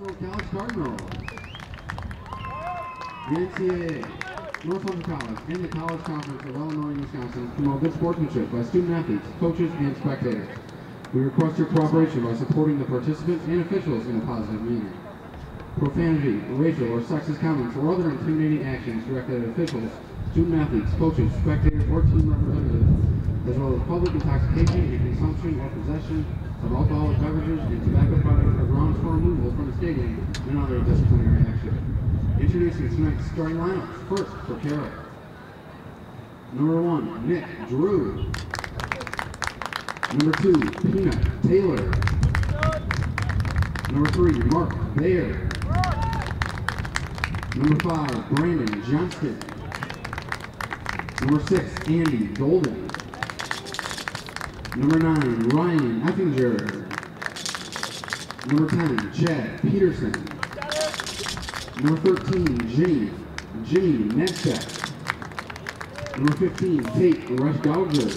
College Cardinals. The NCAA, North Central College, and the College Conference of Illinois and Wisconsin promote good sportsmanship by student athletes, coaches, and spectators. We request your cooperation by supporting the participants and officials in a positive manner. Profanity, racial, or sexist comments or other intimidating actions directed at officials, student athletes, coaches, spectators, or team representatives, as well as public intoxication and consumption or possession of alcoholic beverages and tobacco products are grounds for removal from the stadium and other disciplinary action. Introducing tonight's starting lineups. First, for Carroll. Number 1, Nick Drew. Number 2, Peanut Taylor. Number 3, Mark Bayer. Number 5, Brandon Johnston. Number 6, Andy Golden. Number 9, Ryan Effinger. Number 10, Chad Peterson. Number 13, Jimmy Netchek. Number 15, Tate Rushgauger.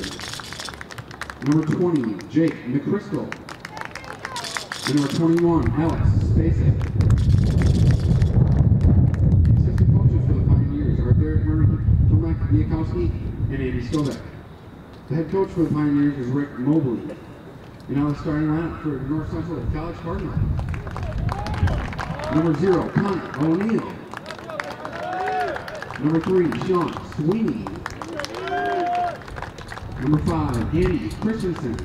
Number 20, Jake McChrystal. And number 21, Alex Spacek. The assistant coaches for the Pioneers are Derek Murray, Tomek Miakowski, and Andy Stovek. The head coach for the Pioneers is Rick Mobley. And now the starting lineup for North Central College Cardinals. Number 0, Connor O'Neill. Number 3, Sean Sweeney. Number 5, Andy Christensen.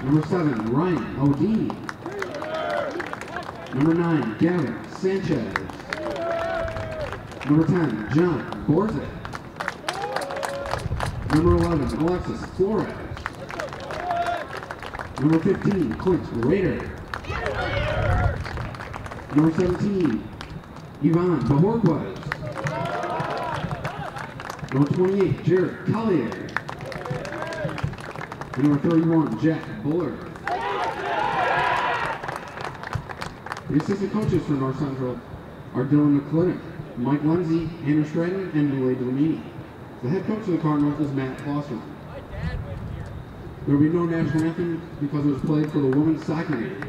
Number 7, Ryan O'Dean. Number 9, Gavin Sanchez. Number 10, John Borzek. Number 11, Alexis Flores. Number 15, Clint Rader. Number 17, Ivan Bahorquez. Number 28, Jared Collier. And number 31, Jack Buller. The assistant coaches for North Central are Dylan McClintock, Mike Lindsay, Andrew Stratton, and Millie Delamini. The head coach of the Cardinals is Matt Foster. There will be no national anthem because it was played for the women's soccer game.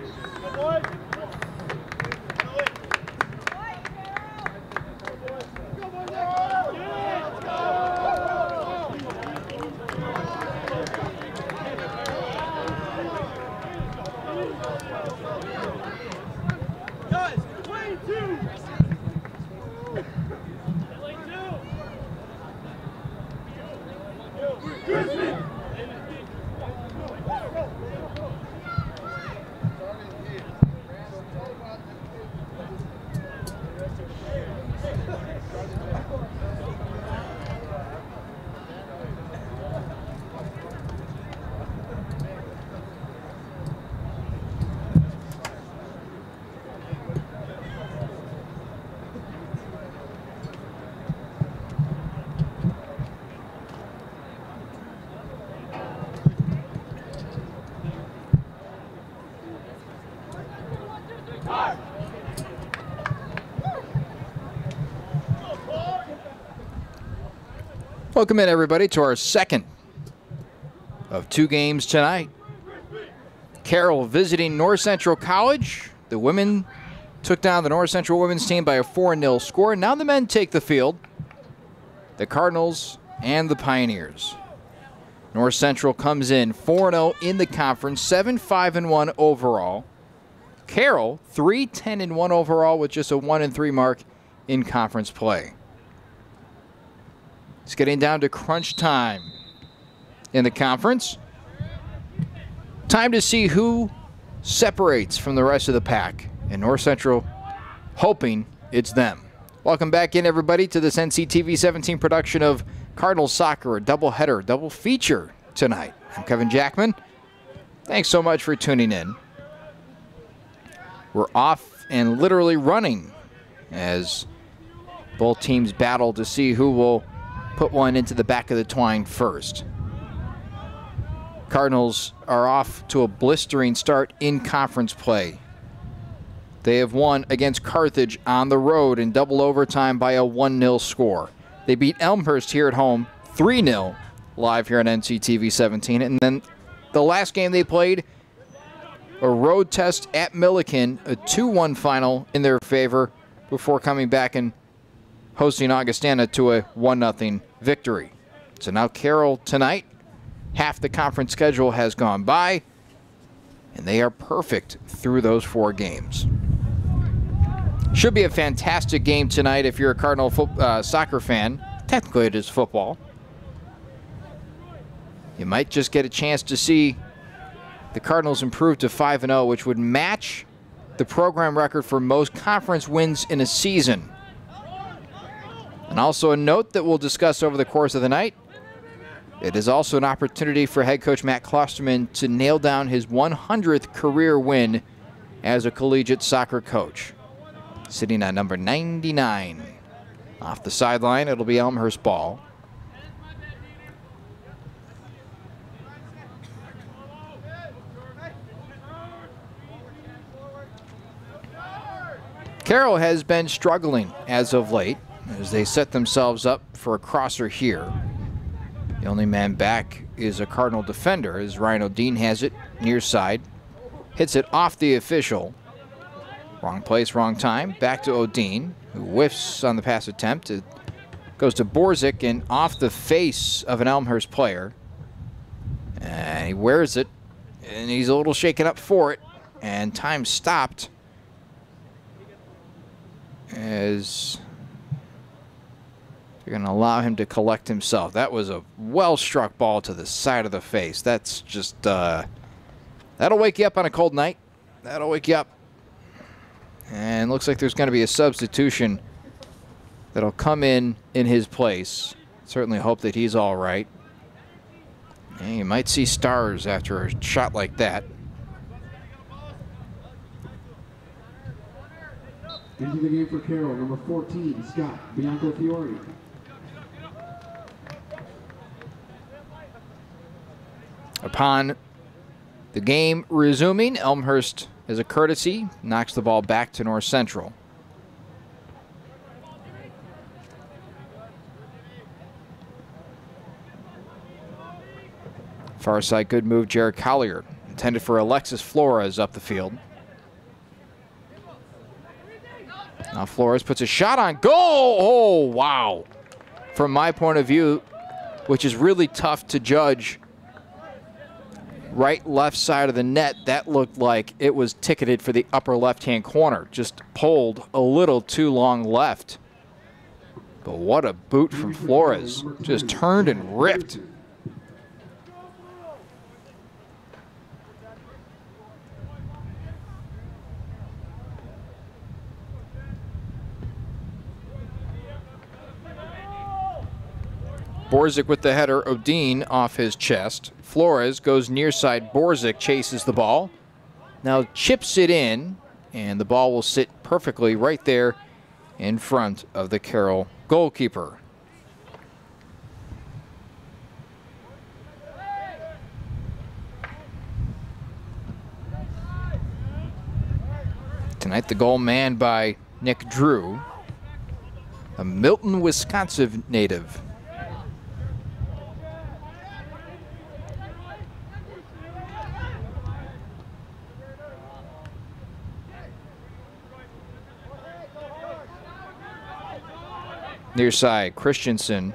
Welcome in, everybody, to our second of 2 games tonight. Carroll visiting North Central College. The women took down the North Central women's team by a 4-0 score. Now the men take the field, the Cardinals and the Pioneers. North Central comes in 4-0 in the conference, 7-5-1 overall. Carroll 3-10-1 overall with just a 1-3 mark in conference play. It's getting down to crunch time in the conference. Time to see who separates from the rest of the pack. And North Central hoping it's them. Welcome back in, everybody, to this NCTV 17 production of Cardinals Soccer, a double-header, double feature tonight. I'm Kevin Jackman. Thanks so much for tuning in. We're off and literally running as both teams battle to see who will put one into the back of the twine first. Cardinals are off to a blistering start in conference play. They have won against Carthage on the road in double overtime by a 1-0 score. They beat Elmhurst here at home 3-0 live here on NCTV 17. And then the last game they played a road test at Milliken, a 2-1 final in their favor before coming back and hosting Augustana to a 1-0 victory. So now Carroll tonight, half the conference schedule has gone by, and they are perfect through those 4 games. Should be a fantastic game tonight if you're a Cardinal soccer fan. Technically it is football. You might just get a chance to see the Cardinals improve to 5-0, which would match the program record for most conference wins in a season. And also a note that we'll discuss over the course of the night, it is also an opportunity for head coach Matt Klosterman to nail down his 100th career win as a collegiate soccer coach. Sitting at number 99. Off the sideline, it'll be Elmhurst ball. Carroll has been struggling as of late as they set themselves up for a crosser here. The only man back is a Cardinal defender as Ryan O'Dean has it near side. Hits it off the official. Wrong place, wrong time. Back to O'Dean, who whiffs on the pass attempt. It goes to Borzik and off the face of an Elmhurst player. And he wears it, and he's a little shaken up for it. And time stopped as they're going to allow him to collect himself. That was a well-struck ball to the side of the face. That's just, that'll wake you up on a cold night. That'll wake you up. And looks like there's going to be a substitution that'll come in his place. Certainly hope that he's all right. And you might see stars after a shot like that. Into the game for Carroll, number 14, Scott Bianco-Fiore. Upon the game resuming, Elmhurst, as a courtesy, knocks the ball back to North Central. Far side, good move, Jared Collier. Intended for Alexis Flores up the field. Now Flores puts a shot on goal. Oh, wow. From my point of view, which is really tough to judge, right, left side of the net, that looked like it was ticketed for the upper left-hand corner. Just pulled a little too long left. But what a boot from Flores. Just turned and ripped. Borzik with the header, O'Dean off his chest. Flores goes near side, Borzik chases the ball. Now chips it in, and the ball will sit perfectly right there in front of the Carroll goalkeeper. Tonight the goal manned by Nick Drew, a Milton, Wisconsin native. Near side, Christensen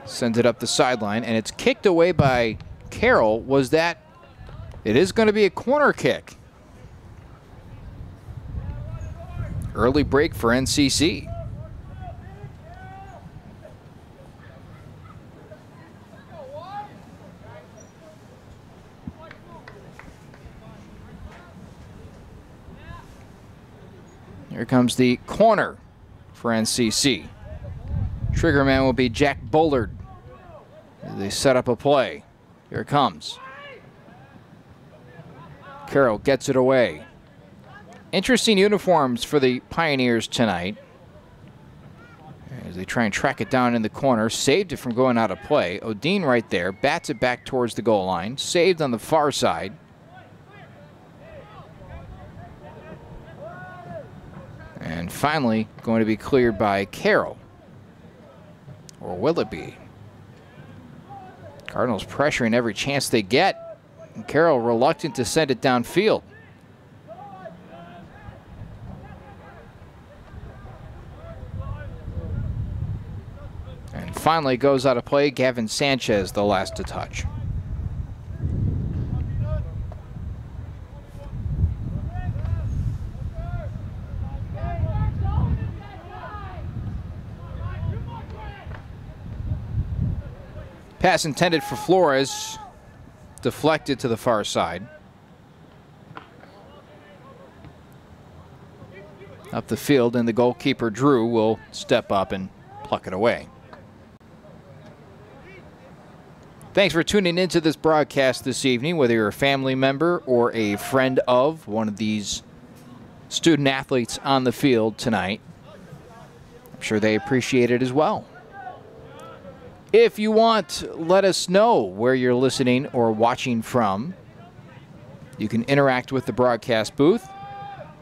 sends it up the sideline, and it's kicked away by Carroll. Was that? It is going to be a corner kick. Early break for NCC. Here comes the corner for NCC. Triggerman will be Jack Bullard. They set up a play. Here it comes. Carroll gets it away. Interesting uniforms for the Pioneers tonight, as they try and track it down in the corner. Saved it from going out of play. O'Dean right there. Bats it back towards the goal line. Saved on the far side. And finally, going to be cleared by Carroll. Or will it be? Cardinals pressuring every chance they get. And Carroll reluctant to send it downfield. And finally goes out of play. Gavin Sanchez, the last to touch. Pass intended for Flores, deflected to the far side. Up the field, and the goalkeeper, Drew, will step up and pluck it away. Thanks for tuning into this broadcast this evening, whether you're a family member or a friend of one of these student athletes on the field tonight. I'm sure they appreciate it as well. If you want, let us know where you're listening or watching from. You can interact with the broadcast booth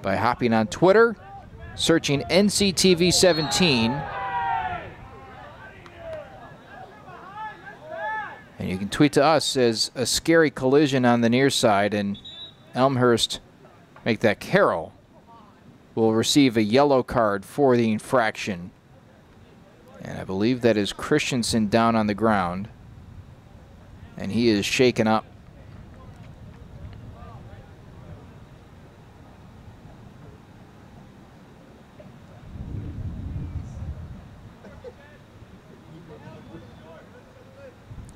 by hopping on Twitter, searching NCTV17, and you can tweet to us as a scary collision on the near side, and Elmhurst make that Carroll will receive a yellow card for the infraction. And I believe that is Christensen down on the ground. And he is shaken up.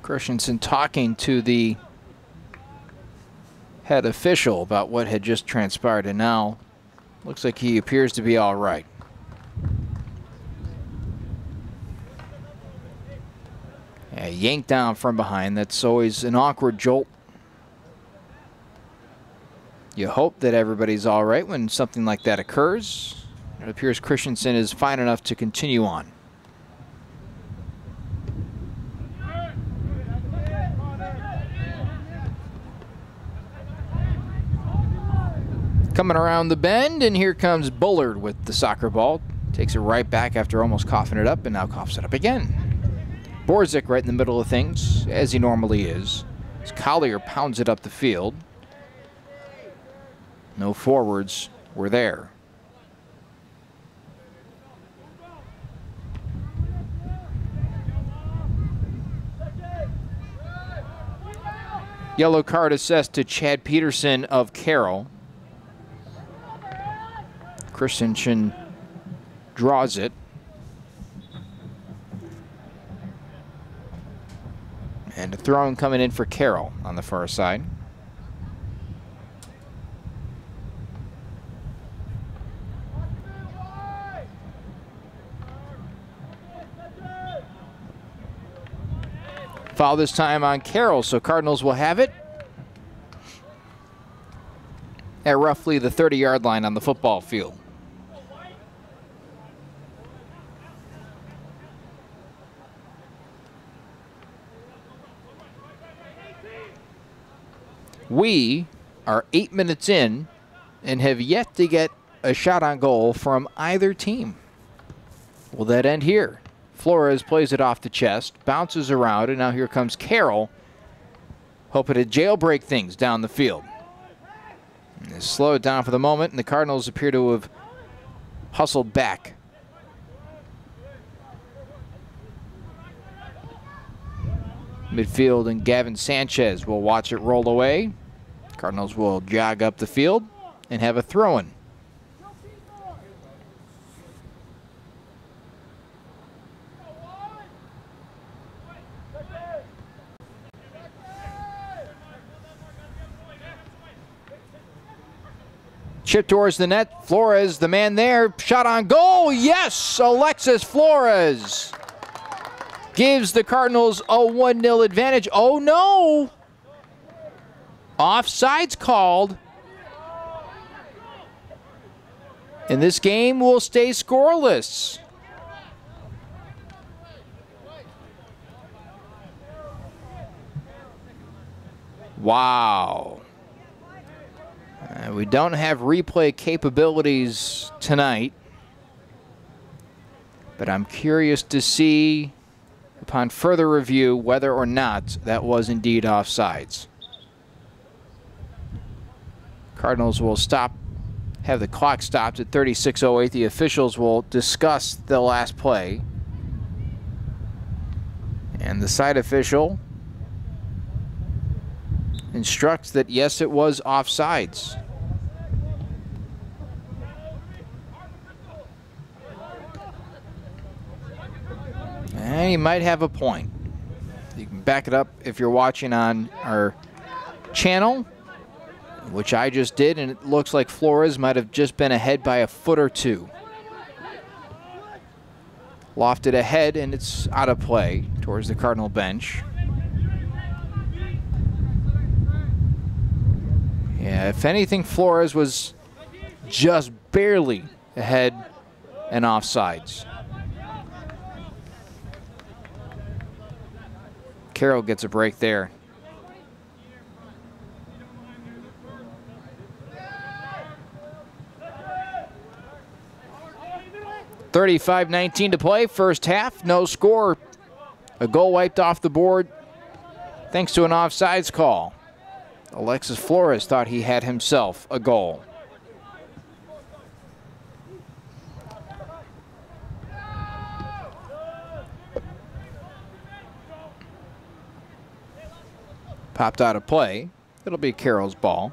Christensen talking to the head official about what had just transpired, and now looks like he appears to be all right. Yanked down from behind. That's always an awkward jolt. You hope that everybody's all right when something like that occurs. It appears Christensen is fine enough to continue on. Coming around the bend, and here comes Bullard with the soccer ball. Takes it right back after almost coughing it up, and now coughs it up again. Borzik right in the middle of things, as he normally is. As Collier pounds it up the field. No forwards were there. Yellow card assessed to Chad Peterson of Carroll. Christensen draws it. And a throw-in coming in for Carroll on the far side. Foul this time on Carroll, so Cardinals will have it at roughly the 30-yard line on the football field. We are 8 minutes in and have yet to get a shot on goal from either team. Will that end here? Flores plays it off the chest, bounces around, and now here comes Carroll, hoping to jailbreak things down the field. They slow it down for the moment, and the Cardinals appear to have hustled back. Midfield, and Gavin Sanchez will watch it roll away. Cardinals will jog up the field and have a throw-in. Chip towards the net. Flores, the man there. Shot on goal. Yes, Alexis Flores gives the Cardinals a 1-0 advantage. Oh, no. Offside's called. And this game will stay scoreless. Wow. We don't have replay capabilities tonight, but I'm curious to see, upon further review, whether or not that was indeed offsides. Cardinals will have the clock stopped at 36:08. The officials will discuss the last play. And the side official instructs that, yes, it was offsides. And he might have a point. You can back it up if you're watching on our channel, which I just did, and it looks like Flores might have just been ahead by a foot or two. Lofted ahead, and it's out of play towards the Cardinal bench. Yeah, if anything, Flores was just barely ahead and offsides. Carroll gets a break there. .35-19 to play, first half, no score. A goal wiped off the board thanks to an offsides call. Alexis Flores thought he had himself a goal. Popped out of play. It'll be Carroll's ball.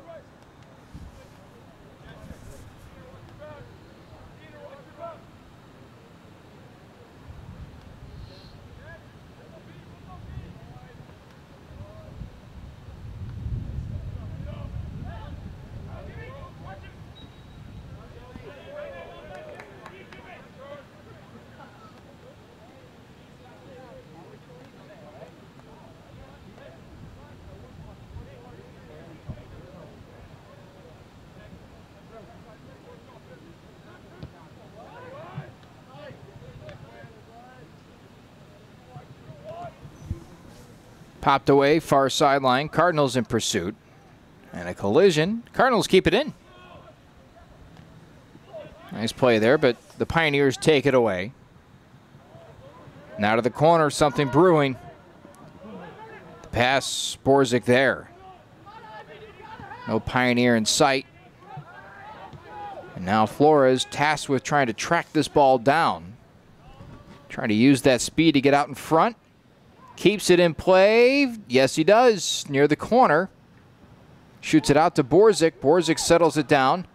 Popped away, far sideline. Cardinals in pursuit. And a collision. Cardinals keep it in. Nice play there, but the Pioneers take it away. Now to the corner, something brewing. The pass, Borzik there. No Pioneer in sight. And now Flores tasked with trying to track this ball down. Trying to use that speed to get out in front. Keeps it in play. Yes, he does. Near the corner. Shoots it out to Borzik. Borzik settles it down.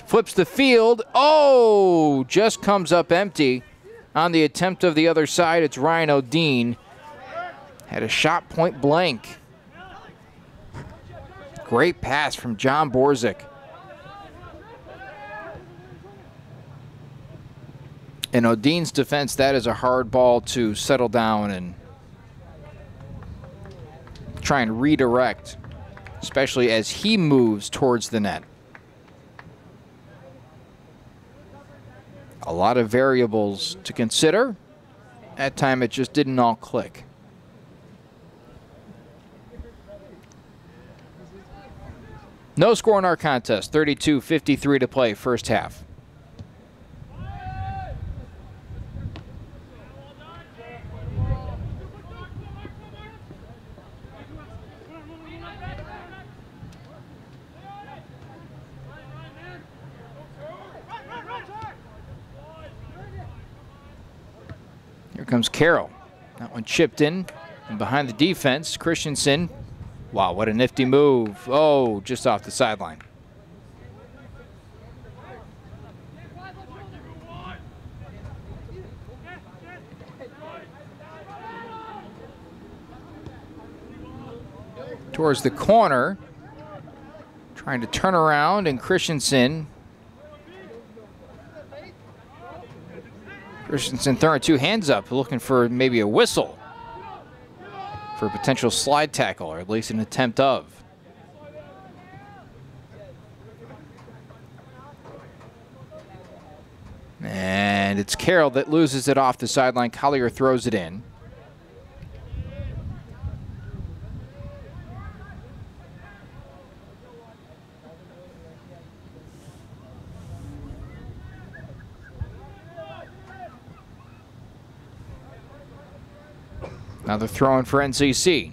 Flips the field. Oh! Just comes up empty. On the attempt of the other side, it's Ryan O'Dean. Had a shot point blank. Great pass from John Borzik. In O'Dean's defense, that is a hard ball to settle down and try and redirect, especially as he moves towards the net. A lot of variables to consider. At time, it just didn't all click. No score in our contest. 32-53 to play, first half. Here comes Carroll. That one chipped in and behind the defense. Christensen. Wow, what a nifty move. Oh, just off the sideline. Towards the corner. Trying to turn around, and Christensen throwing two hands up, looking for maybe a whistle for a potential slide tackle, or at least an attempt of. And it's Carroll that loses it off the sideline. Collier throws it in. Now they're throwing for NCC.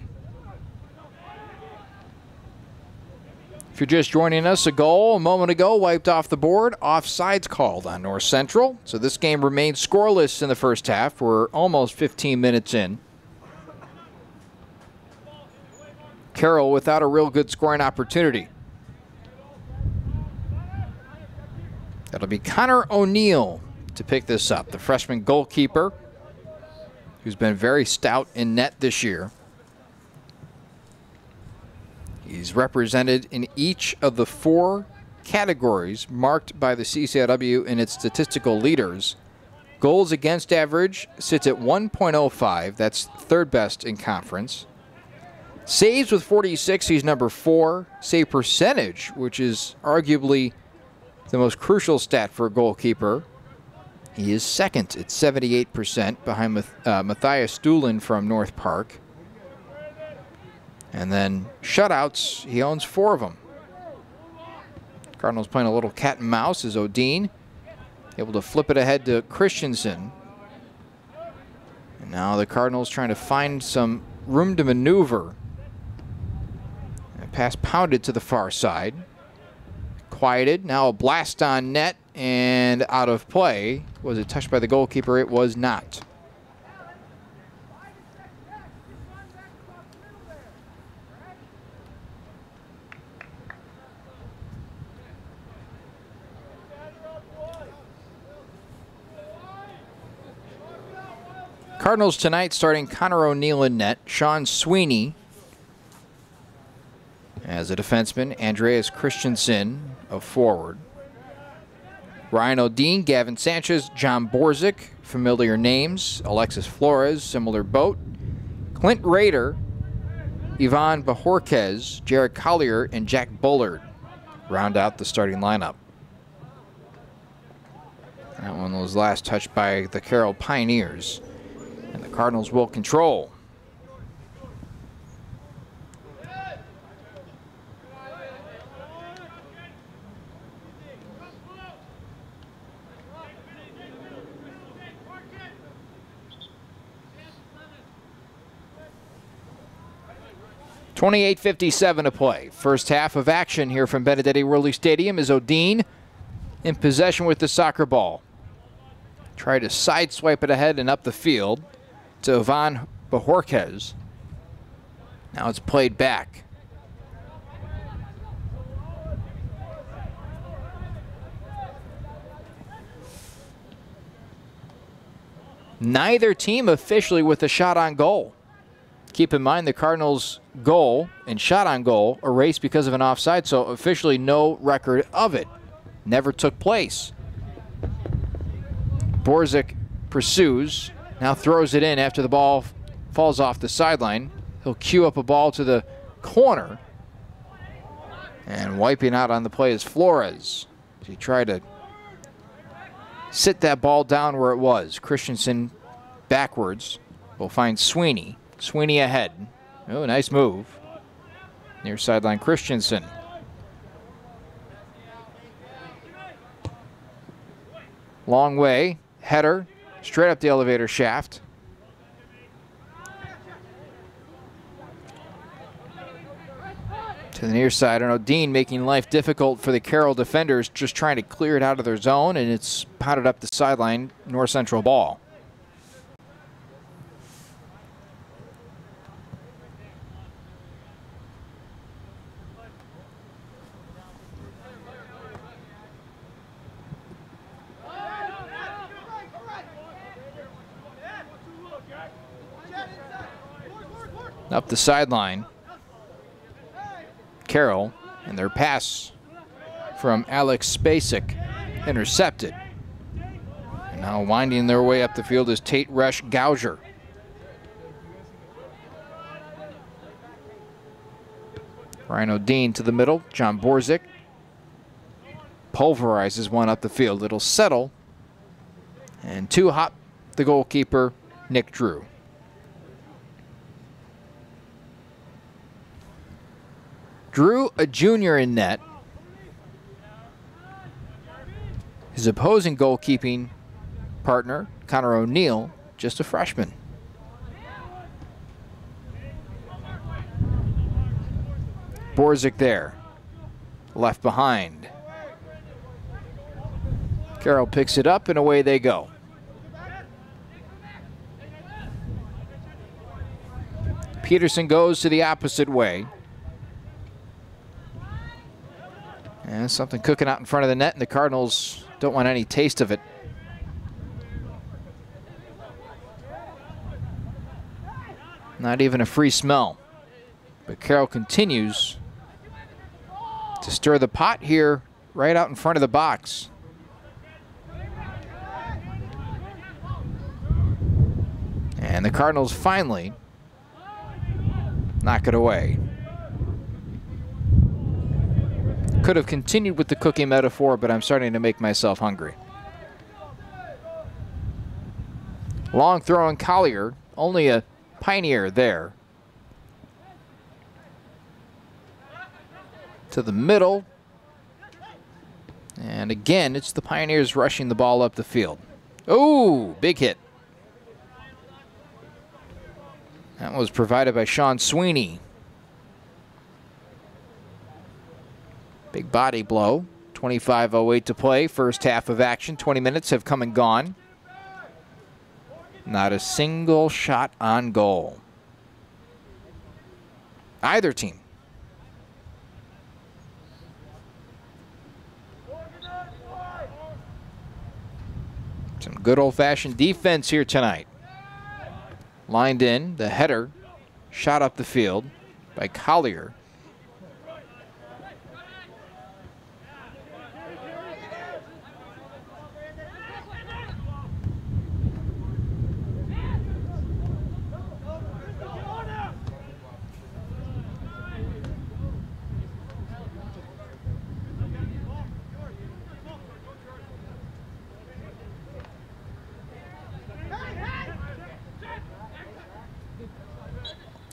If you're just joining us, a goal a moment ago wiped off the board. Offsides called on North Central. So this game remains scoreless in the first half. We're almost 15 minutes in. Carroll without a real good scoring opportunity. That'll be Connor O'Neill to pick this up, the freshman goalkeeper who's been very stout in net this year. He's represented in each of the 4 categories marked by the CCIW in its statistical leaders. Goals against average sits at 1.05. That's third best in conference. Saves with 46, he's number 4. Save percentage, which is arguably the most crucial stat for a goalkeeper, he is second at 78% behind Matthias Stuhlen from North Park. And then shutouts, he owns 4 of them. Cardinals playing a little cat and mouse as Odin able to flip it ahead to Christensen. And now the Cardinals trying to find some room to maneuver. And pass pounded to the far side. Quieted, now a blast on net and out of play. Was it touched by the goalkeeper? It was not. Cardinals tonight starting Connor O'Neill in net, Sean Sweeney as a defenseman, Andreas Christensen a forward. Ryan Odin, Gavin Sanchez, John Borzik, familiar names. Alexis Flores, similar boat. Clint Rader, Ivan Bajorquez, Jared Collier, and Jack Bullard round out the starting lineup. That one was last touched by the Carroll Pioneers. And the Cardinals will control. .28:57 to play. First half of action here from Benedetti Worley Stadium is Odin in possession with the soccer ball. Try to sideswipe it ahead and up the field to Ivan Bajorquez. Now it's played back. Neither team officially with a shot on goal. Keep in mind the Cardinals' goal and shot on goal erased because of an offside, so officially no record of it. Never took place. Borzik pursues, now throws it in after the ball falls off the sideline. He'll cue up a ball to the corner. And wiping out on the play is Flores. He tried to sit that ball down where it was. Christensen backwards will find Sweeney. Sweeney ahead. Oh, nice move. Near sideline Christensen. Long way. Header. Straight up the elevator shaft. To the near side. And Odin making life difficult for the Carroll defenders, just trying to clear it out of their zone, and it's pounded up the sideline. North Central ball. Up the sideline, Carroll, and their pass from Alex Spacek intercepted. And now winding their way up the field is Tate Resch Gouger. Ryan Odin to the middle, John Borzik pulverizes one up the field. It'll settle, and two hop the goalkeeper, Nick Drew. Drew, a junior in net. His opposing goalkeeping partner, Connor O'Neill, just a freshman. Borzik there. left behind. Carroll picks it up and away they go. Peterson goes to the opposite way. And something cooking out in front of the net, and the Cardinals don't want any taste of it. Not even a free smell. But Carroll continues to stir the pot here right out in front of the box. And the Cardinals finally knock it away. Could have continued with the cookie metaphor, but I'm starting to make myself hungry. Long throw in Collier, only a Pioneer there. To the middle. And again, it's the Pioneers rushing the ball up the field. Oh, big hit. That was provided by Sean Sweeney. Big body blow. 25:08 to play. First half of action. 20 minutes have come and gone. Not a single shot on goal. Either team. Some good old-fashioned defense here tonight. Lined in, the header, shot up the field by Collier.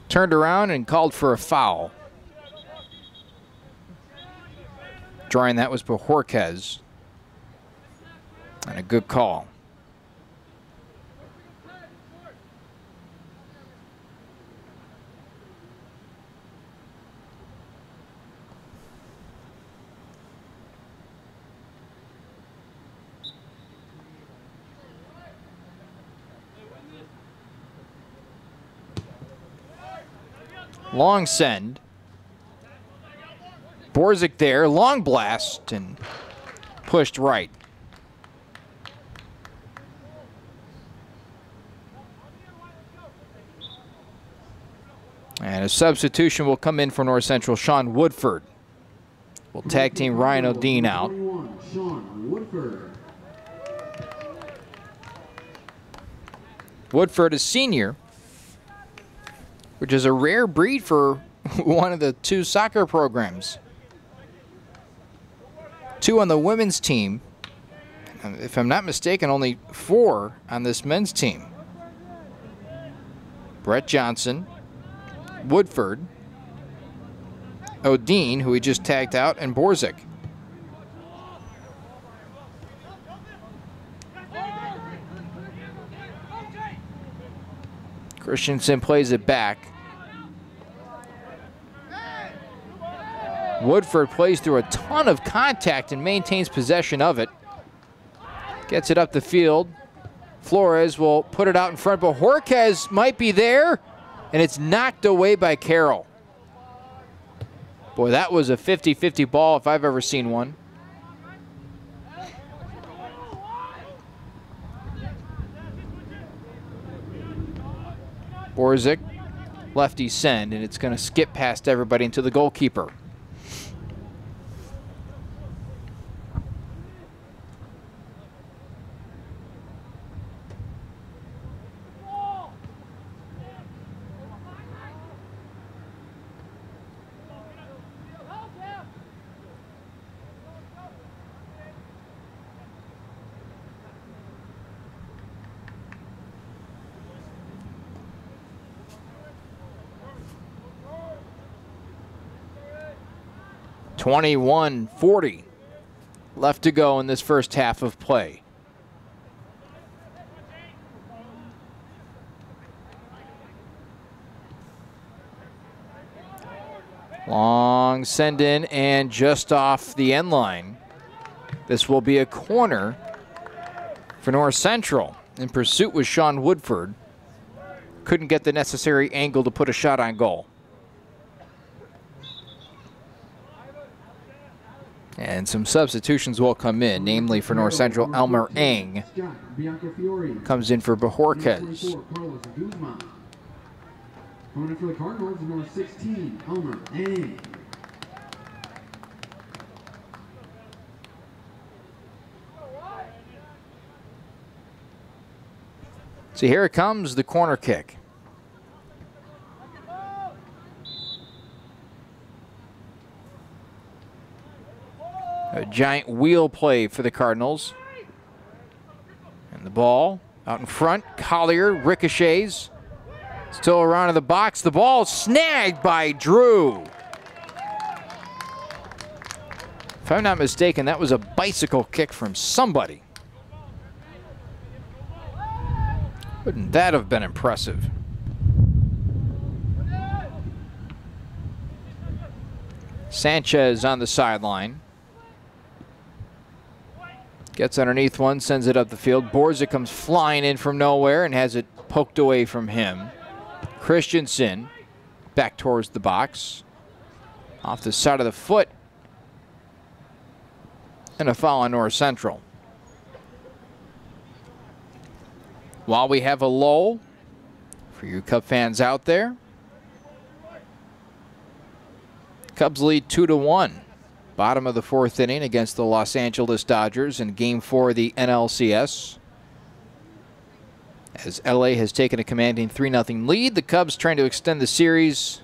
Turned around and called for a foul. Drawing that was Bojorquez. And a good call. Long send. Borzik there, long blast, and pushed right. And a substitution will come in for North Central. Sean Woodford will tag team Ryan O'Dean out. Woodford is senior, which is a rare breed for one of the two soccer programs. Two on the women's team. If I'm not mistaken, only 4 on this men's team. Brett Johnson, Woodford, O'Dean, who he just tagged out, and Borzik. Christensen plays it back. Woodford plays through a ton of contact and maintains possession of it. Gets it up the field. Flores will put it out in front, but Bojorquez might be there, and it's knocked away by Carroll. Boy, that was a 50-50 ball if I've ever seen one. Borzik, lefty send, and it's going to skip past everybody into the goalkeeper. .21-40 left to go in this first half of play. Long send in and just off the end line. This will be a corner for North Central. In pursuit was Sean Woodford. Couldn't get the necessary angle to put a shot on goal. And some substitutions will come in, namely for North Central, Elmer Eng comes in for Bajorquez. Opponent for the Cardinals, number 16, Elmer Eng. So here it comes, the corner kick. A giant wheel play for the Cardinals. And the ball out in front. Collier ricochets. Still around in the box. The ball snagged by Drew. If I'm not mistaken, that was a bicycle kick from somebody. Wouldn't that have been impressive? Sanchez on the sideline. Gets underneath one, sends it up the field. Borza comes flying in from nowhere and has it poked away from him. Christensen back towards the box. Off the side of the foot. And a foul on North Central. While we have a lull for you Cub fans out there, Cubs lead 2-1. Bottom of the fourth inning against the Los Angeles Dodgers in Game 4 of the NLCS. As LA has taken a commanding 3-0 lead, the Cubs trying to extend the series.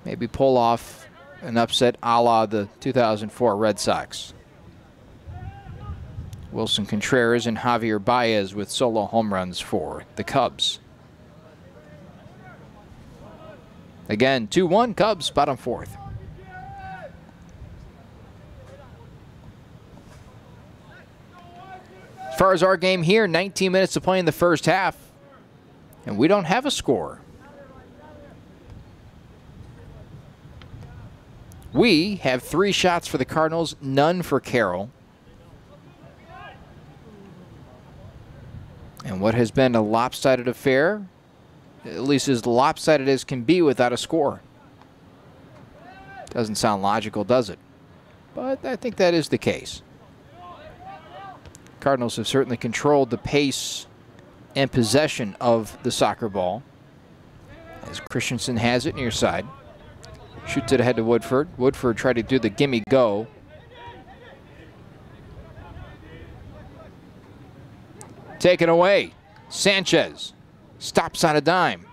Maybe pull off an upset a la the 2004 Red Sox. Wilson Contreras and Javier Baez with solo home runs for the Cubs. Again, 2-1 Cubs, bottom fourth. As far as our game here, 19 minutes to play in the first half, and we don't have a score. We have 3 shots for the Cardinals, none for Carroll. And what has been a lopsided affair, at least as lopsided as can be without a score. Doesn't sound logical, does it? But I think that is the case. Cardinals have certainly controlled the pace and possession of the soccer ball. As Christensen has it near side. Shoots it ahead to Woodford. Woodford tried to do the gimme go. Taken away. Sanchez stops on a dime.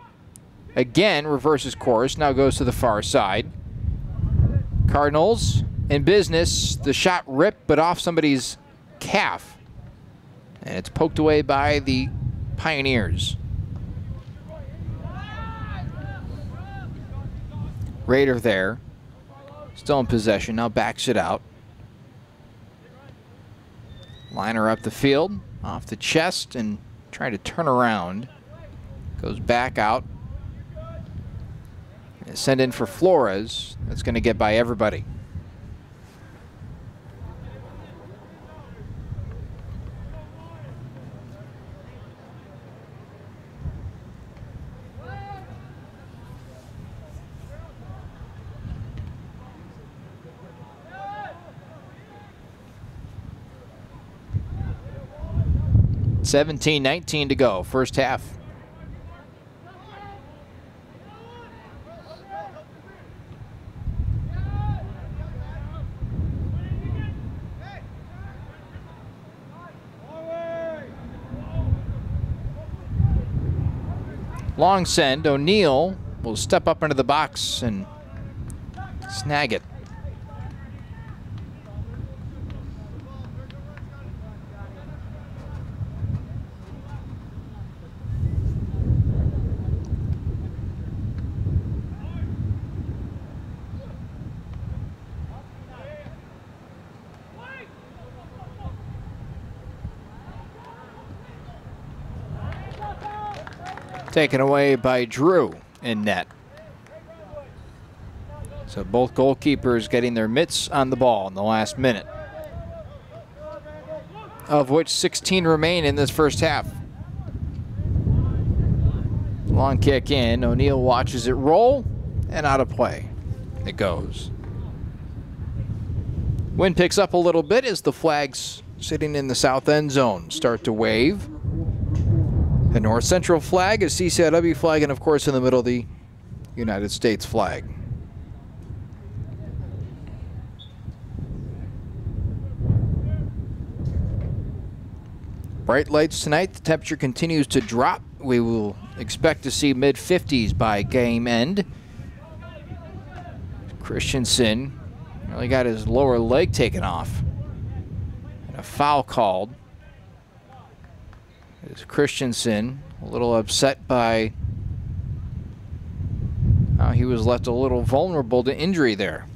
Again, reverses course. Now goes to the far side. Cardinals in business. The shot ripped, but off somebody's calf. And it's poked away by the Pioneers. Raider there. Still in possession. Now backs it out. Liner up the field. Off the chest and trying to turn around. Goes back out. And send in for Flores. That's going to get by everybody. $17-19 to go, first half. Long send. O'Neill will step up into the box and snag it. Taken away by Drew in net. So both goalkeepers getting their mitts on the ball in the last minute, of which 16 remain in this first half. Long kick in. O'Neal watches it roll, and out of play it goes. Wind picks up a little bit as the flags sitting in the south end zone start to wave. The North Central flag is CCIW flag, and of course in the middle the United States flag. Bright lights tonight. The temperature continues to drop. We will expect to see mid-50s by game end. Christensen really got his lower leg taken off. And a foul called. Is Christensen a little upset by how he was left a little vulnerable to injury there.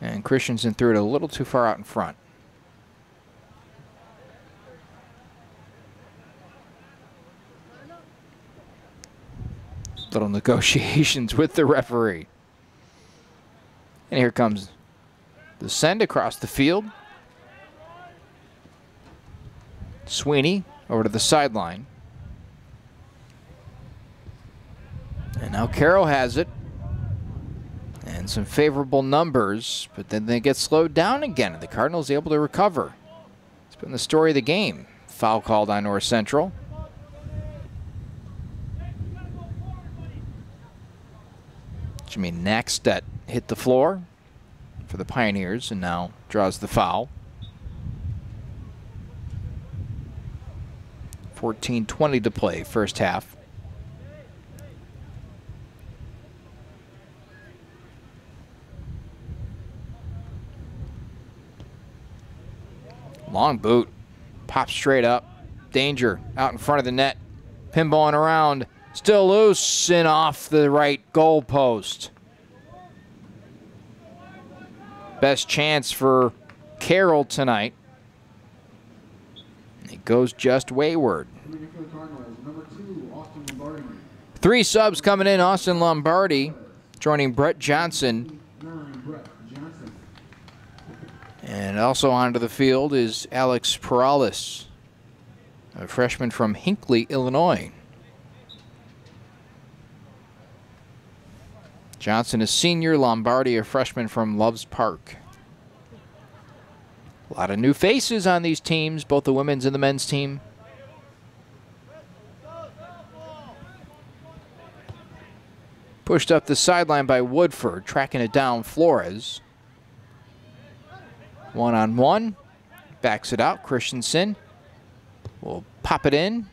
And Christensen threw it a little too far out in front. Little negotiations with the referee. And here comes the send across the field. Sweeney over to the sideline. And now Carroll has it. And some favorable numbers, but then they get slowed down again, and the Cardinals able to recover. It's been the story of the game. Foul called on North Central. Jimmy Nackstedt hit the floor for the Pioneers and now draws the foul. 14:20 to play, first half. Long boot, pops straight up. Danger out in front of the net. Pinballing around, still loose and off the right goal post. Best chance for Carroll tonight. It goes just wayward. 3 subs coming in. Austin Lombardi joining Brett Johnson. And also onto the field is Alex Perales, a freshman from Hinckley, Illinois. Johnson is senior, Lombardi a freshman from Loves Park. A lot of new faces on these teams, both the women's and the men's team. Pushed up the sideline by Woodford, tracking it down Flores. One-on-one, backs it out. Christensen will pop it in.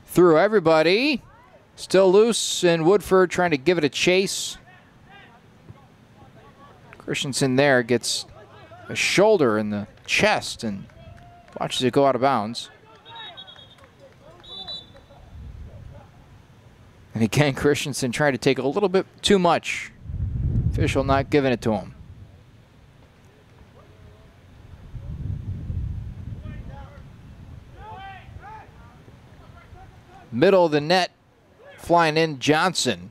Through everybody. Still loose, and Woodford trying to give it a chase. Christensen there gets a shoulder in the chest and watches it go out of bounds. And again, Christensen trying to take a little bit too much. Official not giving it to him. Middle of the net, flying in Johnson.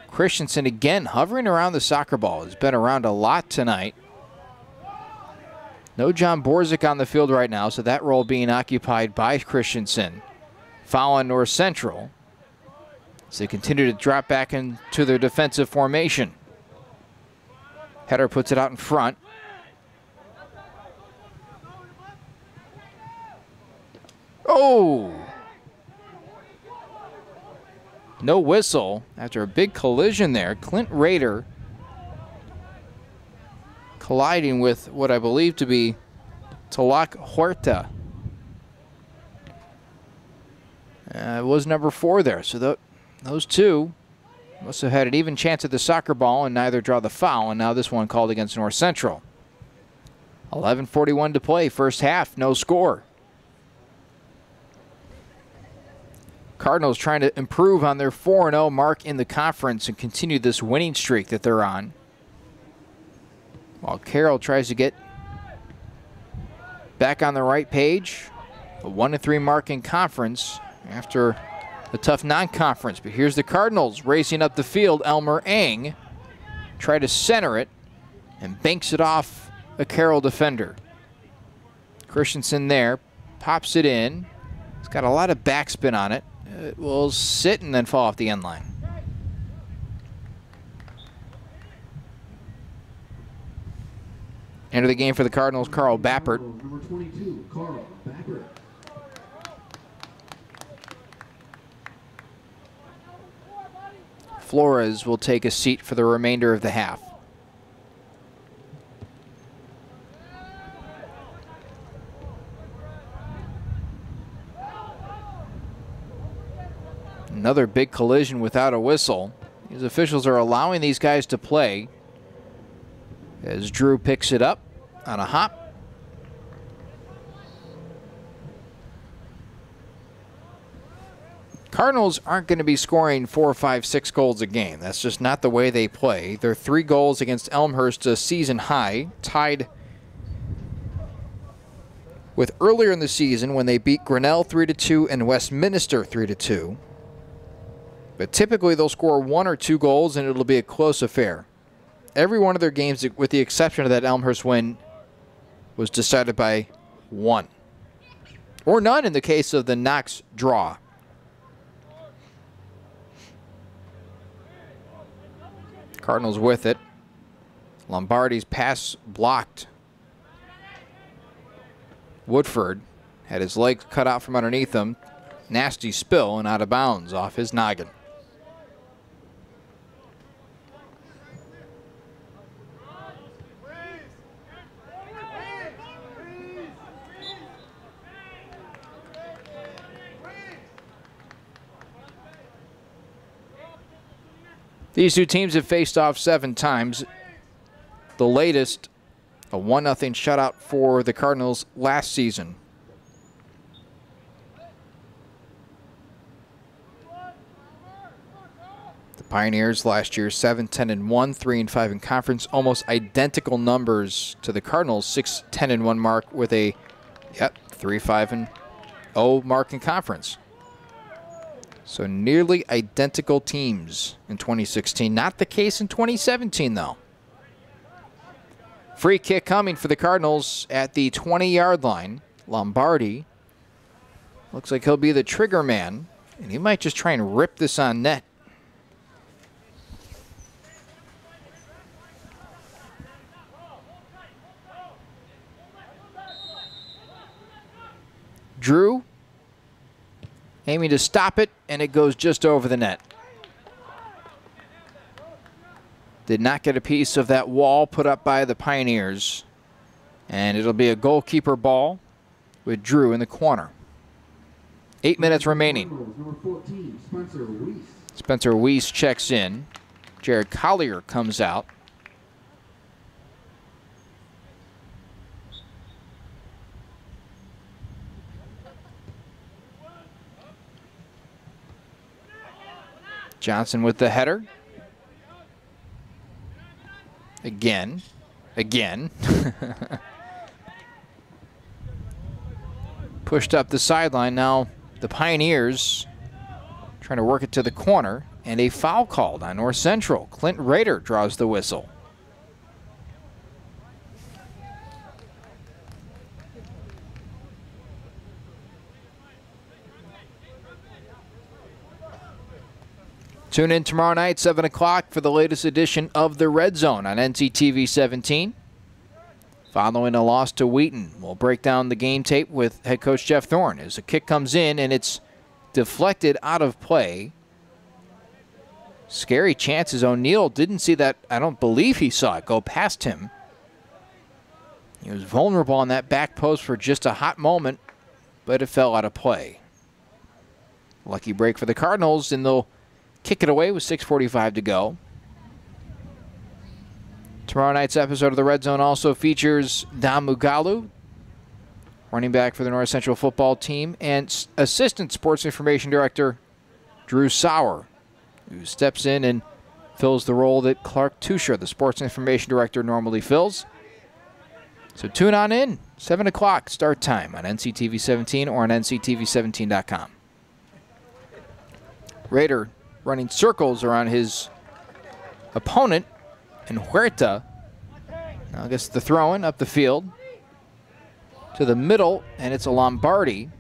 Christensen again hovering around the soccer ball. Has been around a lot tonight. No John Borzik on the field right now, so that role being occupied by Christensen. Foul on North Central as they continue to drop back into their defensive formation. Header puts it out in front. Oh! No whistle after a big collision there. Clint Rader colliding with what I believe to be Talak Huerta. It was number 4 there. So those two must have had an even chance at the soccer ball and neither draw the foul. And now this one called against North Central. 11:41 to play, first half, no score. Cardinals trying to improve on their 4-0 mark in the conference and continue this winning streak that they're on. while Carroll tries to get back on the right page. A 1-3 mark in conference after a tough non-conference. But here's the Cardinals racing up the field. Elmer Eng try to center it and banks it off a Carroll defender. Christensen there, pops it in. It's got a lot of backspin on it. It will sit and then fall off the end line. Enter the game for the Cardinals, Carl Bappert. Number 22, Carl Bappert. Flores will take a seat for the remainder of the half. Another big collision without a whistle. These officials are allowing these guys to play as Drew picks it up on a hop. Cardinals aren't going to be scoring 4, 5, 6 goals a game. That's just not the way they play. They're 3 goals against Elmhurst, a season high, tied with earlier in the season when they beat Grinnell 3-2 and Westminster 3-2. But typically they'll score 1 or 2 goals and it'll be a close affair. Every one of their games, with the exception of that Elmhurst win, was decided by 1. Or none in the case of the Knox draw. Cardinals with it. Lombardi's pass blocked. Woodford had his legs cut out from underneath him. Nasty spill and out of bounds off his noggin. These two teams have faced off 7 times. The latest, a 1-0 shutout for the Cardinals last season. The Pioneers last year 7-10-1, 3-5 in conference, almost identical numbers to the Cardinals, 6-10-1 mark with a 3-5-0 mark in conference. So nearly identical teams in 2016. Not the case in 2017, though. Free kick coming for the Cardinals at the 20-yard line. Lombardi looks like he'll be the trigger man, and he might just try and rip this on net. Drew aiming to stop it, and it goes just over the net. Did not get a piece of that wall put up by the Pioneers. And it'll be a goalkeeper ball with Drew in the corner. 8 minutes remaining. Number 14, Spencer Weiss. Spencer Weiss checks in. Jared Collier comes out. Johnson with the header. Again. Pushed up the sideline. Now the Pioneers trying to work it to the corner. And a foul called on North Central. Clint Rader draws the whistle. Tune in tomorrow night, 7 o'clock, for the latest edition of The Red Zone on NCTV 17. Following a loss to Wheaton, we'll break down the game tape with head coach Jeff Thorne as a kick comes in and it's deflected out of play. Scary chances. O'Neal didn't see that. I don't believe he saw it go past him. He was vulnerable on that back post for just a hot moment, but it fell out of play. Lucky break for the Cardinals, and they'll kick it away with 6:45 to go. Tomorrow night's episode of the Red Zone also features Dom Mugalu, running back for the North Central football team, and Assistant Sports Information Director Drew Sauer, who steps in and fills the role that Clark Tusher, the Sports Information Director, normally fills. So tune on in. 7 o'clock start time on NCTV 17 or on nctv17.com. Raider running circles around his opponent, and Huerta, now I guess the throw-in up the field to the middle, and it's a Lombardi.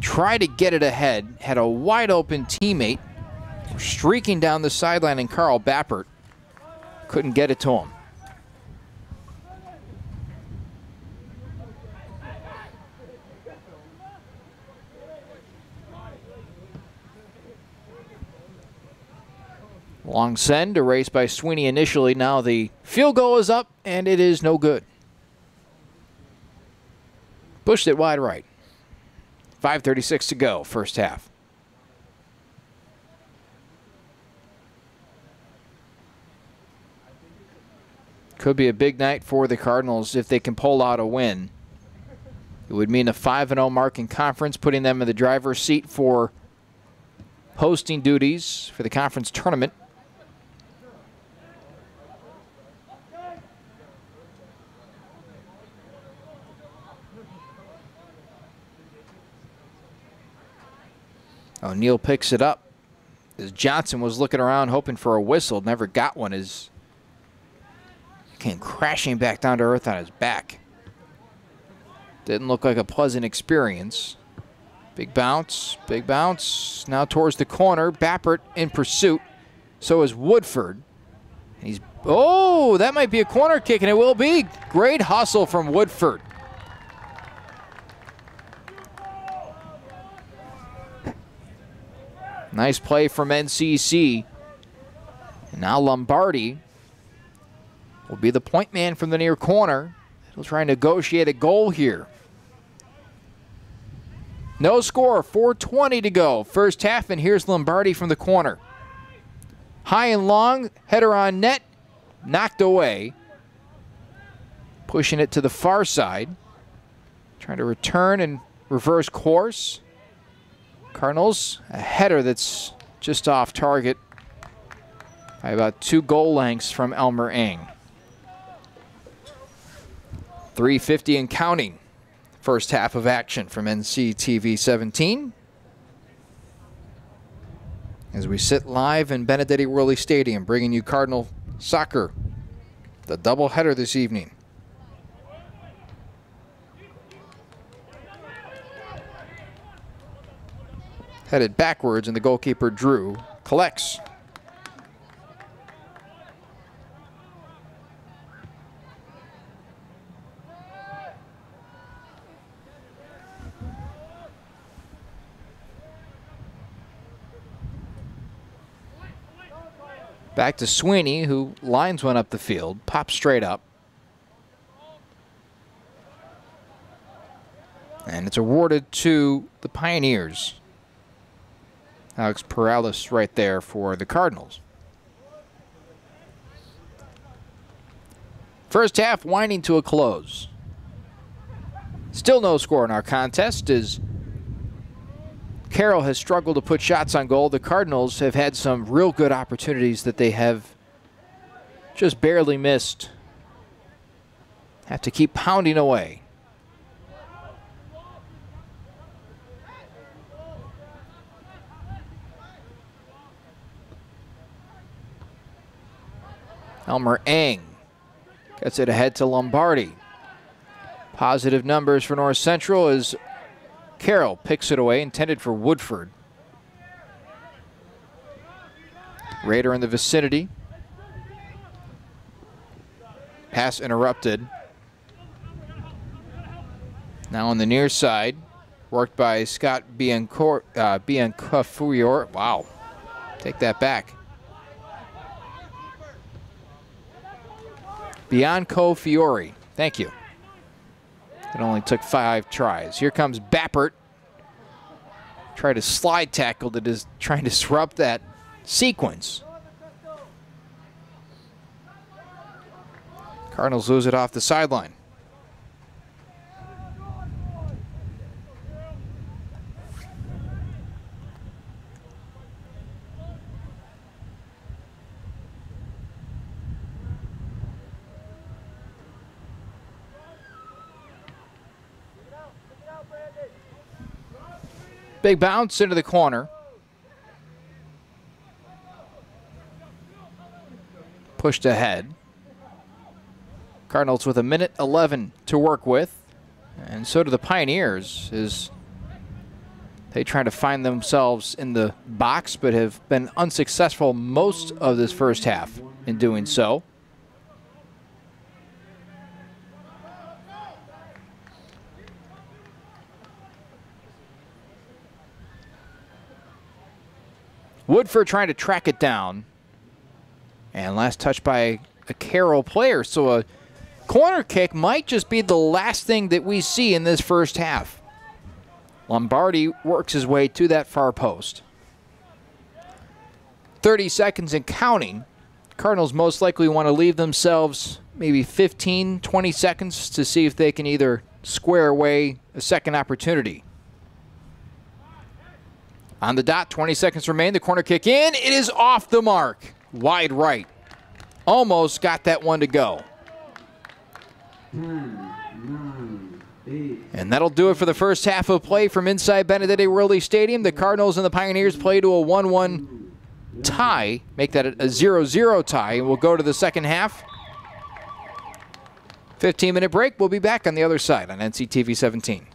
Tried to get it ahead, had a wide open teammate streaking down the sideline, and Carl Bappert couldn't get it to him. Long send, erased by Sweeney initially. Now the field goal is up, and it is no good. Pushed it wide right. 5:36 to go, first half. Could be a big night for the Cardinals if they can pull out a win. It would mean a 5-0 mark in conference, putting them in the driver's seat for hosting duties for the conference tournament. O'Neal picks it up as Johnson was looking around hoping for a whistle. Never got one as he came crashing back down to earth on his back. Didn't look like a pleasant experience. Big bounce, big bounce. Now towards the corner. Bappert in pursuit. So is Woodford. He's, oh, that might be a corner kick, and it will be. Great hustle from Woodford. Nice play from NCC. And now Lombardi will be the point man from the near corner. He'll try and negotiate a goal here. No score, 4:20 to go. First half, and here's Lombardi from the corner. High and long, header on net, knocked away. Pushing it to the far side. Trying to return and reverse course. Cardinals, a header that's just off target by about 2 goal lengths from Elmer Eng. 3:50 and counting. First half of action from NCTV 17. As we sit live in Benedetti Worley Stadium, bringing you Cardinal soccer, the doubleheader this evening. Headed backwards, and the goalkeeper, Drew, collects. Back to Sweeney, who lines one up the field, pops straight up. And it's awarded to the Pioneers. Alex Perales right there for the Cardinals. First half winding to a close. Still no score in our contest as Carroll has struggled to put shots on goal. The Cardinals have had some real good opportunities that they have just barely missed. Have to keep pounding away. Elmer Eng gets it ahead to Lombardi. Positive numbers for North Central as Carroll picks it away, intended for Woodford. Raider in the vicinity. Pass interrupted. Now on the near side, worked by Scott Biancafiore. Wow, take that back. Bianco Fiore, thank you. It only took 5 tries. Here comes Bappert. Tried to slide tackle that is trying to disrupt that sequence. Cardinals lose it off the sideline. Big bounce into the corner. Pushed ahead. Cardinals with 1:11 to work with. And so do the Pioneers as they try to find themselves in the box, but have been unsuccessful most of this first half in doing so. Woodford trying to track it down. And last touch by a Carroll player. So a corner kick might just be the last thing that we see in this first half. Lombardi works his way to that far post. 30 seconds and counting. Cardinals most likely want to leave themselves maybe 15, 20 seconds to see if they can either square away a second opportunity. On the dot, 20 seconds remain. The corner kick in. It is off the mark. Wide right. Almost got that one to go. 10, 9, 8. And that'll do it for the first half of play from inside Benedetti Worley Stadium. The Cardinals and the Pioneers play to a 1-1 tie. Make that a 0-0 tie. And we'll go to the second half. 15-minute break. We'll be back on the other side on NCTV 17.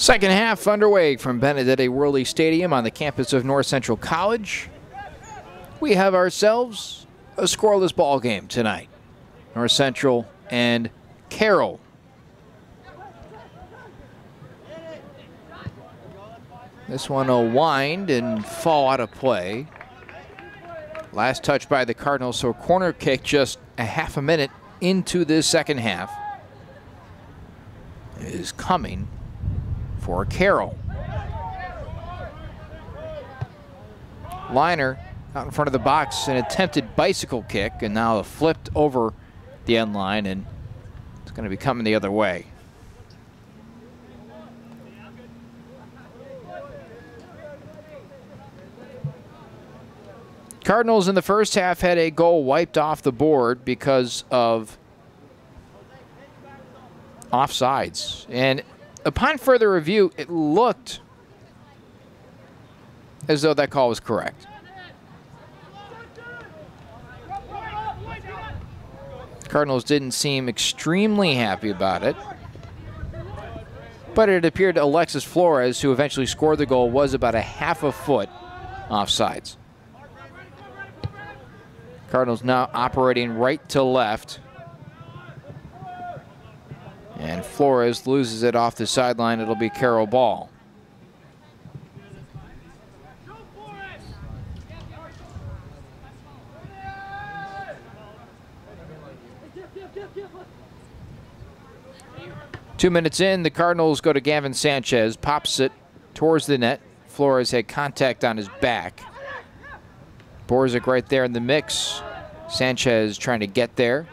Second half underway from Benedetti Worley Stadium on the campus of North Central College. We have ourselves a scoreless ball game tonight. North Central and Carroll. This one will wind and fall out of play. Last touch by the Cardinals, so corner kick just a half a minute into this second half is coming for Carroll. Liner out in front of the box, an attempted bicycle kick, and now flipped over the end line, and it's going to be coming the other way. Cardinals in the first half had a goal wiped off the board because of offsides. And upon further review, it looked as though that call was correct. Cardinals didn't seem extremely happy about it, but it appeared Alexis Flores, who eventually scored the goal, was about a half a foot offsides. Cardinals now operating right to left. And Flores loses it off the sideline. It'll be Carroll ball. Two minutes in, the Cardinals go to Gavin Sanchez, pops it towards the net. Flores had contact on his back. Borzik right there in the mix. Sanchez trying to get there.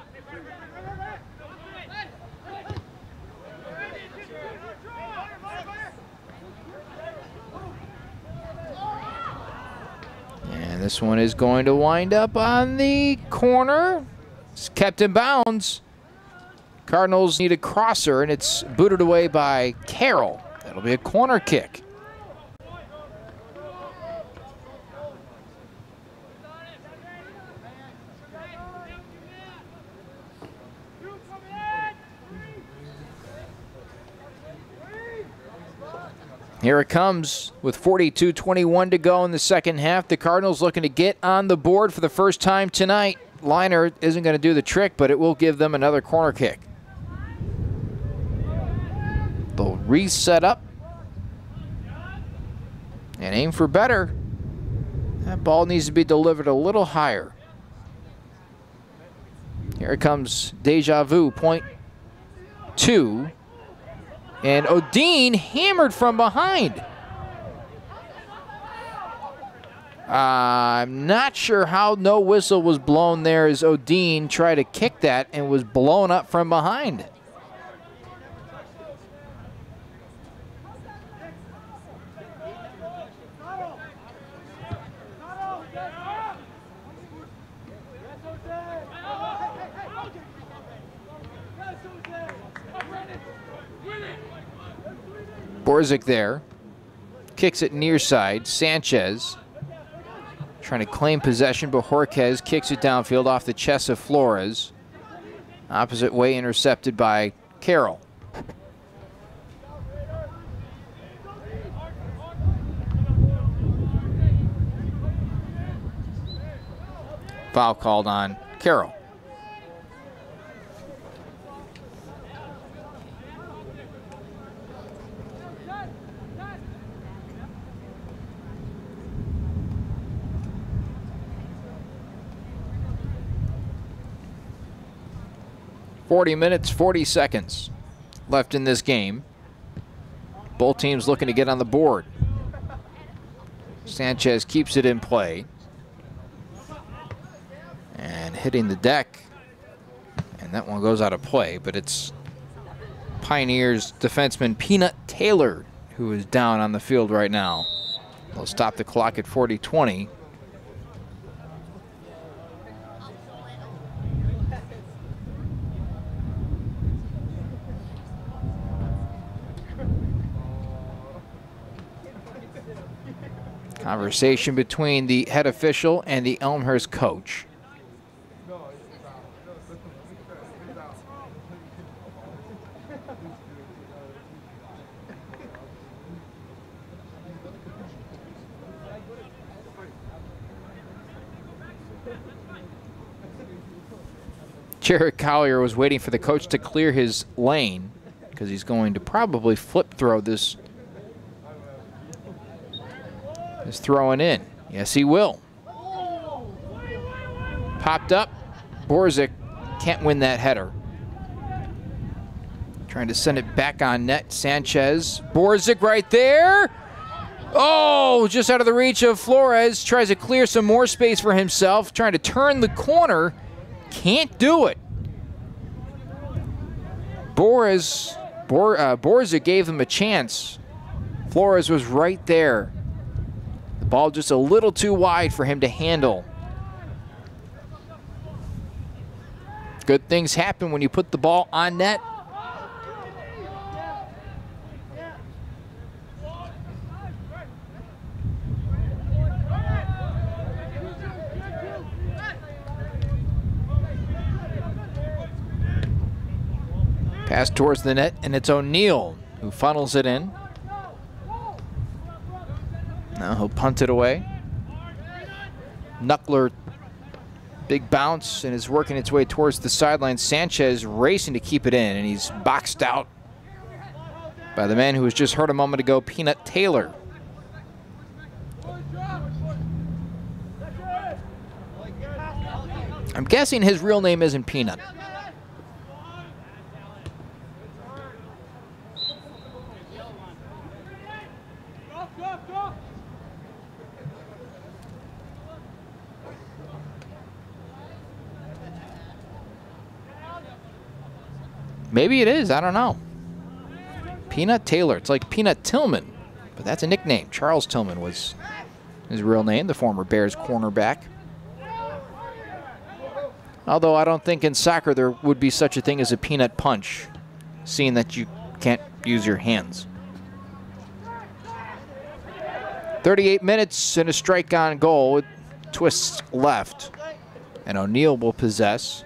And this one is going to wind up on the corner. It's kept in bounds. Cardinals need a crosser, and it's booted away by Carroll. That'll be a corner kick. Here it comes with 42-21 to go in the second half. The Cardinals looking to get on the board for the first time tonight. Liner isn't going to do the trick, but it will give them another corner kick. They'll reset up and aim for better. That ball needs to be delivered a little higher. Here it comes, Deja Vu, point two. And Odine hammered from behind. I'm not sure how no whistle was blown there as Odine tried to kick that and was blown up from behind. Borzik there, kicks it near side. Sanchez trying to claim possession, but Jorquez kicks it downfield off the chest of Flores. Opposite way intercepted by Carroll. Foul called on Carroll. .40 minutes, 40 seconds left in this game. Both teams looking to get on the board. Sanchez keeps it in play. And hitting the deck. And that one goes out of play, but it's Pioneers defenseman Peanut Taylor who is down on the field right now. They'll stop the clock at 40-20. Conversation between the head official and the Elmhurst coach. Jared Collier was waiting for the coach to clear his lane because he's going to probably flip throw this throwing in. Yes, he will. Popped up. Borzik can't win that header. Trying to send it back on net. Sanchez. Borzik right there. Oh, just out of the reach of Flores. Tries to clear some more space for himself. Trying to turn the corner. Can't do it. Borzik gave him a chance. Flores was right there. The ball just a little too wide for him to handle. Good things happen when you put the ball on net. Pass towards the net, and it's O'Neill who funnels it in. Now he'll punt it away. Knuckler, big bounce, and is working its way towards the sideline. Sanchez racing to keep it in, and he's boxed out by the man who was just hurt a moment ago, Peanut Taylor. I'm guessing his real name isn't Peanut. Maybe it is, I don't know. Peanut Taylor, it's like Peanut Tillman, but that's a nickname. Charles Tillman was his real name, the former Bears cornerback. Although I don't think in soccer there would be such a thing as a peanut punch, seeing that you can't use your hands. 38 minutes and a strike on goal. It twists left, and O'Neill will possess.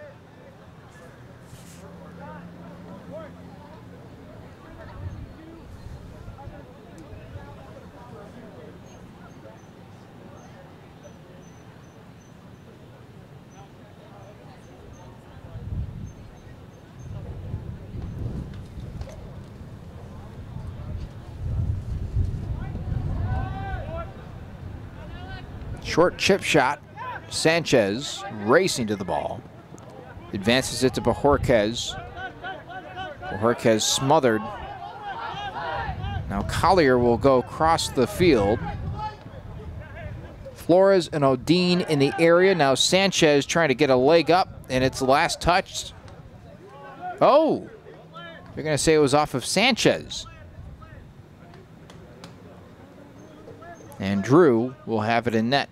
Short chip shot. Sanchez racing to the ball. Advances it to Bajorquez. Bajorquez smothered. Now Collier will go across the field. Flores and O'Dean in the area. Now Sanchez trying to get a leg up, and it's last touched. Oh, you're going to say it was off of Sanchez. And Drew will have it in net.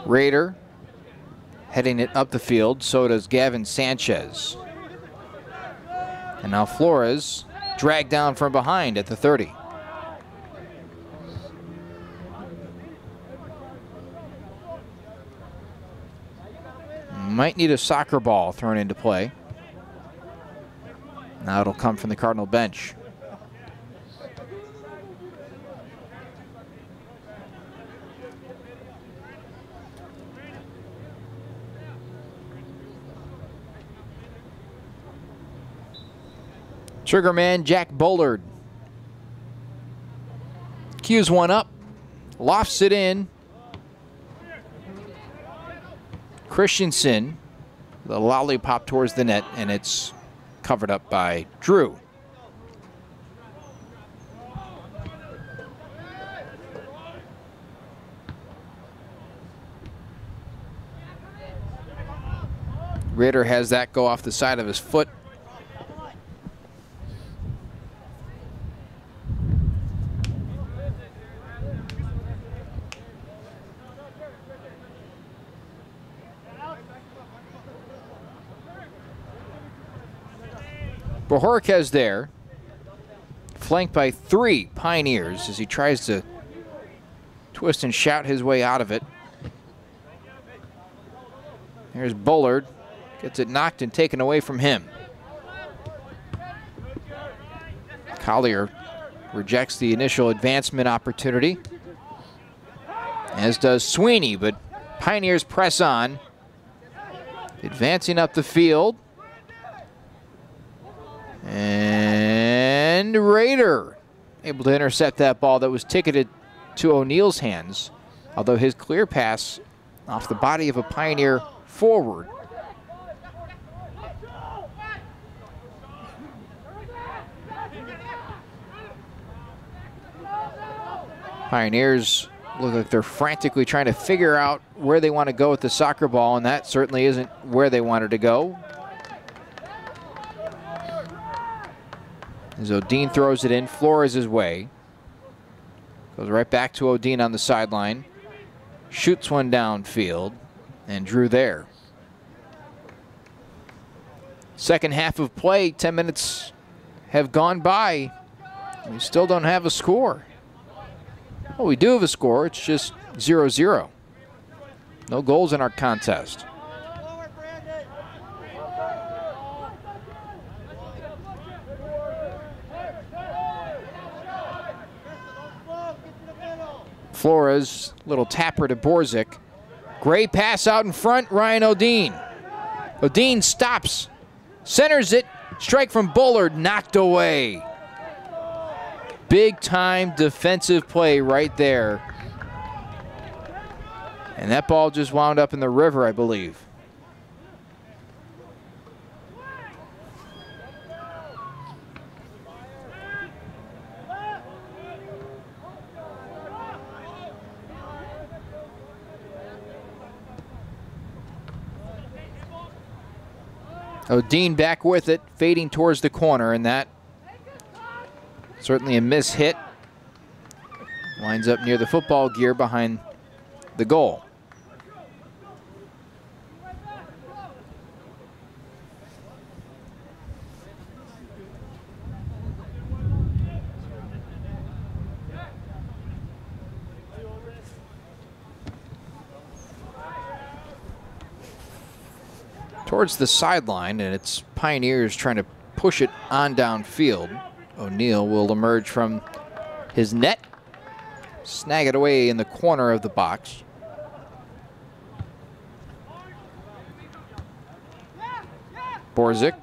Rader heading it up the field, so does Gavin Sanchez. And now Flores dragged down from behind at the 30. Might need a soccer ball thrown into play. Now it'll come from the Cardinal bench. Triggerman Jack Bullard cues one up, lofts it in. Christensen, the lollipop towards the net, and it's covered up by Drew. Rader has that go off the side of his foot. Bajorquez there, flanked by 3 Pioneers as he tries to twist and shout his way out of it. Here's Bullard Gets it knocked and taken away from him. Collier rejects the initial advancement opportunity, as does Sweeney, but Pioneers press on. Advancing up the field. And Rader able to intercept that ball that was ticketed to O'Neill's hands, although his clear pass off the body of a Pioneer forward. Pioneers look like they're frantically trying to figure out where they want to go with the soccer ball, and that certainly isn't where they wanted to go. As Odine throws it in, Flores' way. Goes right back to Odine on the sideline. Shoots one downfield, and drew there. Second half of play, 10 minutes have gone by. We still don't have a score. Well, we do have a score, it's just 0-0. No goals in our contest. Flores, little tapper to Borzik. Great pass out in front, Ryan Odine. Odine stops, centers it, strike from Bullard, knocked away. Big time defensive play right there. And that ball just wound up in the river, I believe. Odine back with it, fading towards the corner, and that certainly a miss hit. Winds up near the football gear behind the goal. Towards the sideline, and it's Pioneers trying to push it on downfield. O'Neill will emerge from his net, snag it away in the corner of the box. Borzik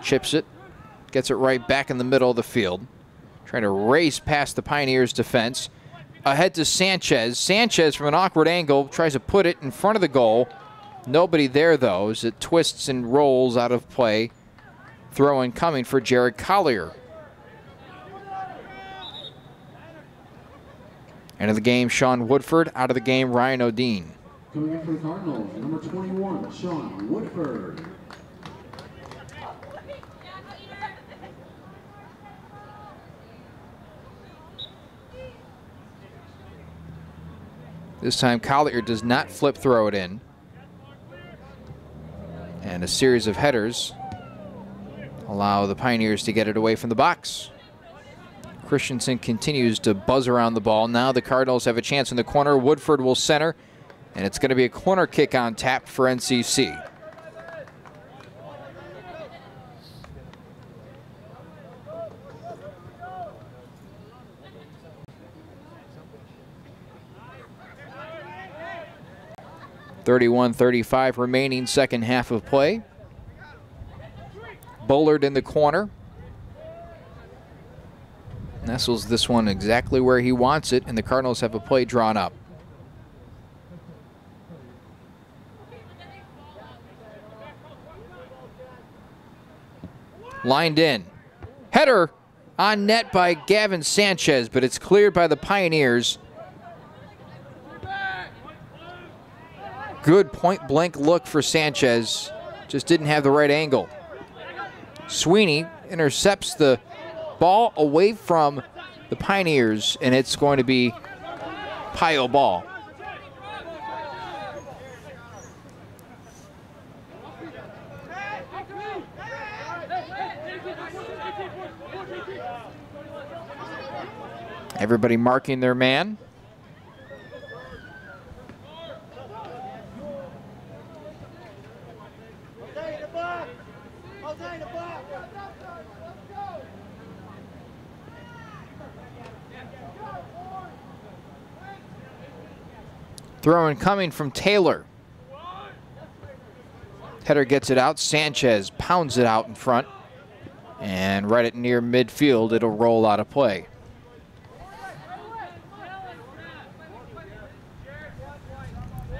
chips it, gets it right back in the middle of the field, trying to race past the Pioneers defense. Ahead to Sanchez. Sanchez from an awkward angle tries to put it in front of the goal. Nobody there, though, as it twists and rolls out of play. Throw in coming for Jared Collier. End of the game, Sean Woodford. Out of the game, Ryan Odine. Coming in for the Cardinals, number 21, Sean Woodford. This time, Collier does not flip throw it in. And a series of headers allow the Pioneers to get it away from the box. Christensen continues to buzz around the ball. Now the Cardinals have a chance in the corner. Woodford will center, and it's going to be a corner kick on tap for NCC. .31-35 remaining, second half of play. Bullard in the corner. Nestles this one exactly where he wants it, and the Cardinals have a play drawn up. Lined in. Header on net by Gavin Sanchez, but it's cleared by the Pioneers. Good point-blank look for Sanchez. Just didn't have the right angle. Sweeney intercepts the ball away from the Pioneers, and it's going to be Pio ball. Everybody marking their man. Throw-in coming from Taylor. Header gets it out. Sanchez pounds it out in front. And right at near midfield, it'll roll out of play.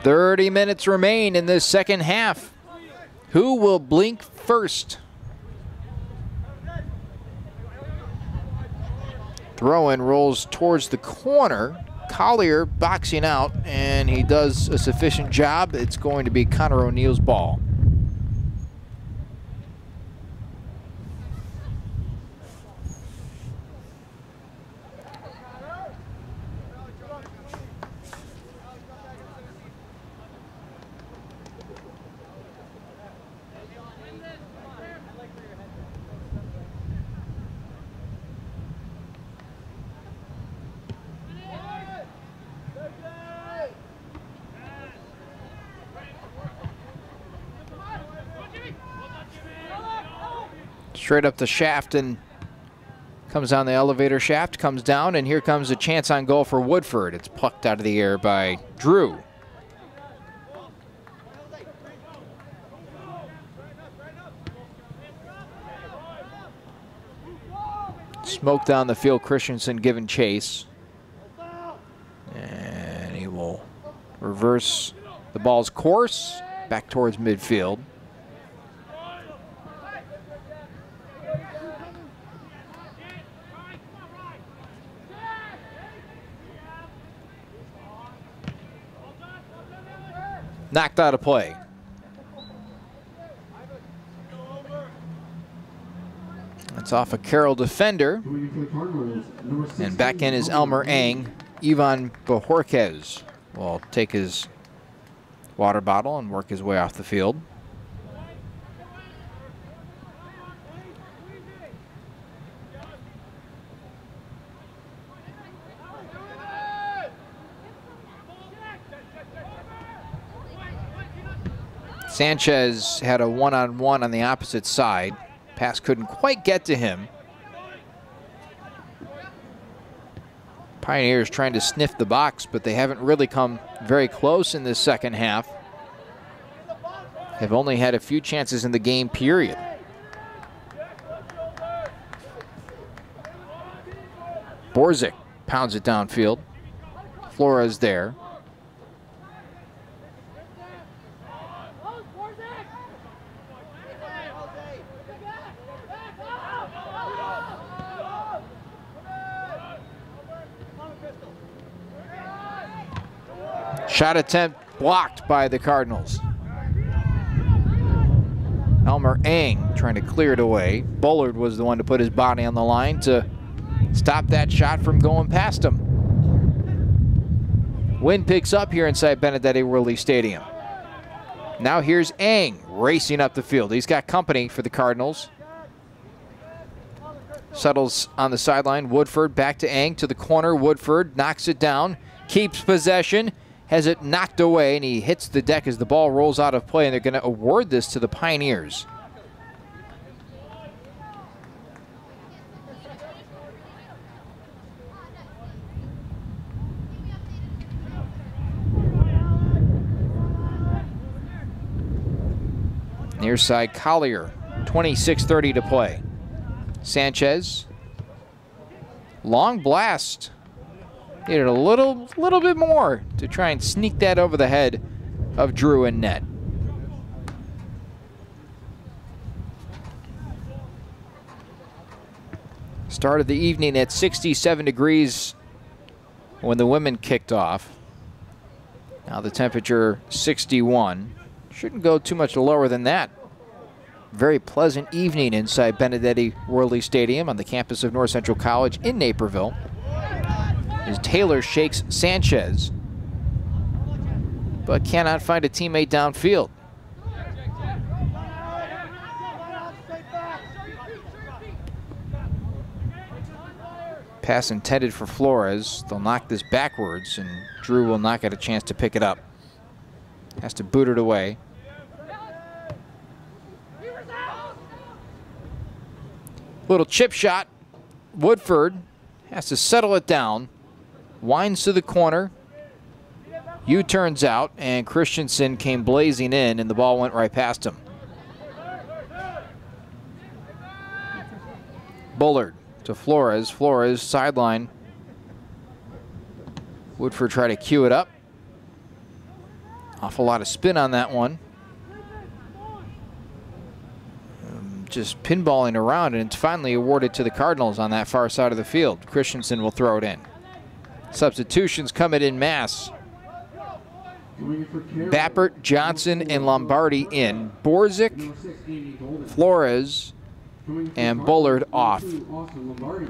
"30 minutes remain in this second half. Who will blink first?" Throw-in rolls towards the corner. Collier boxing out, and he does a sufficient job. It's going to be Connor O'Neill's ball. Straight up the shaft and comes down the elevator shaft, comes down, and here comes a chance on goal for Woodford. It's plucked out of the air by Drew. Smoke down the field, Christensen giving chase. And he will reverse the ball's course back towards midfield. Knocked out of play. That's off a Carroll defender. And back in is Elmer Ang. Ivan Bojorquez will take his water bottle and work his way off the field. Sanchez had a one-on-one on the opposite side. Pass couldn't quite get to him. Pioneers trying to sniff the box, but they haven't really come very close in this second half. Have only had a few chances in the game, period. Borzik pounds it downfield. Flores there. Shot attempt blocked by the Cardinals. Elmer Ang trying to clear it away. Bullard was the one to put his body on the line to stop that shot from going past him. Wind picks up here inside Benedetti Worley Stadium. Now here's Ang racing up the field. He's got company for the Cardinals. Settles on the sideline. Woodford back to Ang to the corner. Woodford knocks it down, keeps possession, has it knocked away, and he hits the deck as the ball rolls out of play, and they're going to award this to the Pioneers. Near side, Collier, 26:30 to play. Sanchez, long blast. Needed a little bit more to try and sneak that over the head of Drew and net. Started the evening at 67 degrees when the women kicked off. Now the temperature 61. Shouldn't go too much lower than that. Very pleasant evening inside Benedetti Worley Stadium on the campus of North Central College in Naperville. As Taylor shakes Sanchez, but cannot find a teammate downfield. Pass intended for Flores. They'll knock this backwards, and Drew will not get a chance to pick it up. Has to boot it away. Little chip shot. Woodford has to settle it down. Winds to the corner. U-turns out, and Christensen came blazing in, and the ball went right past him. Bullard to Flores. Flores, sideline. Woodford tried to cue it up. Awful lot of spin on that one. Just pinballing around, and it's finally awarded to the Cardinals on that far side of the field. Christensen will throw it in. Substitutions coming in mass. Bappert, Johnson, and Lombardi in. Borzik, Flores, and Bullard off. Number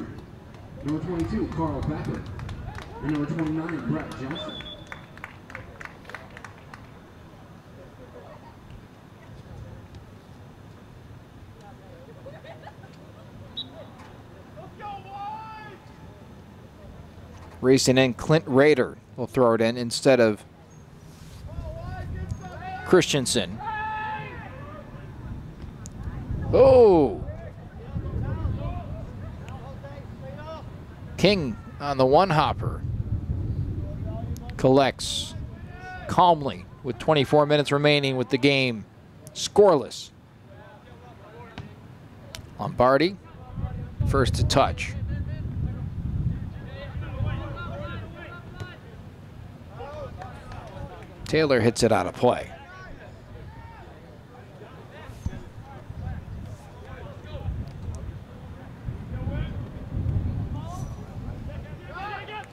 22, Carl Bappert. And number 29, Brett Johnson. Racing in, Clint Rader will throw it in instead of Christensen. Oh! King on the one-hopper. Collects calmly with 24 minutes remaining with the game scoreless. Lombardi, first to touch. Taylor hits it out of play.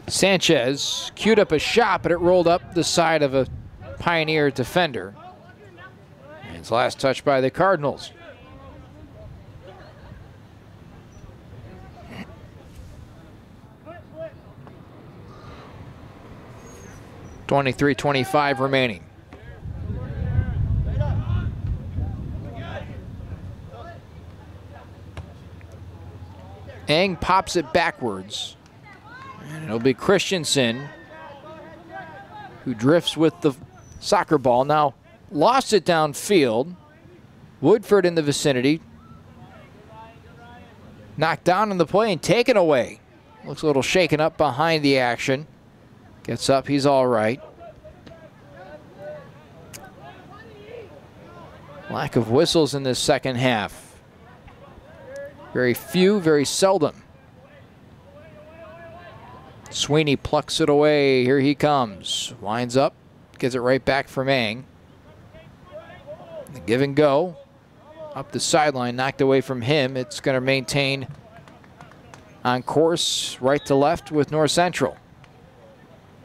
Sanchez queued up a shot, but it rolled up the side of a Pioneer defender. And it's last touch by the Cardinals. .23-25 remaining. Eng pops it backwards. And it'll be Christensen who drifts with the soccer ball. Now lost it downfield. Woodford in the vicinity. Knocked down in the play and taken away. Looks a little shaken up behind the action. Gets up, he's all right. Lack of whistles in this second half. Very few, very seldom. Sweeney plucks it away. Here he comes. Winds up, gets it right back from Eng. The give and go. Up the sideline, knocked away from him. It's going to maintain on course right to left with North Central.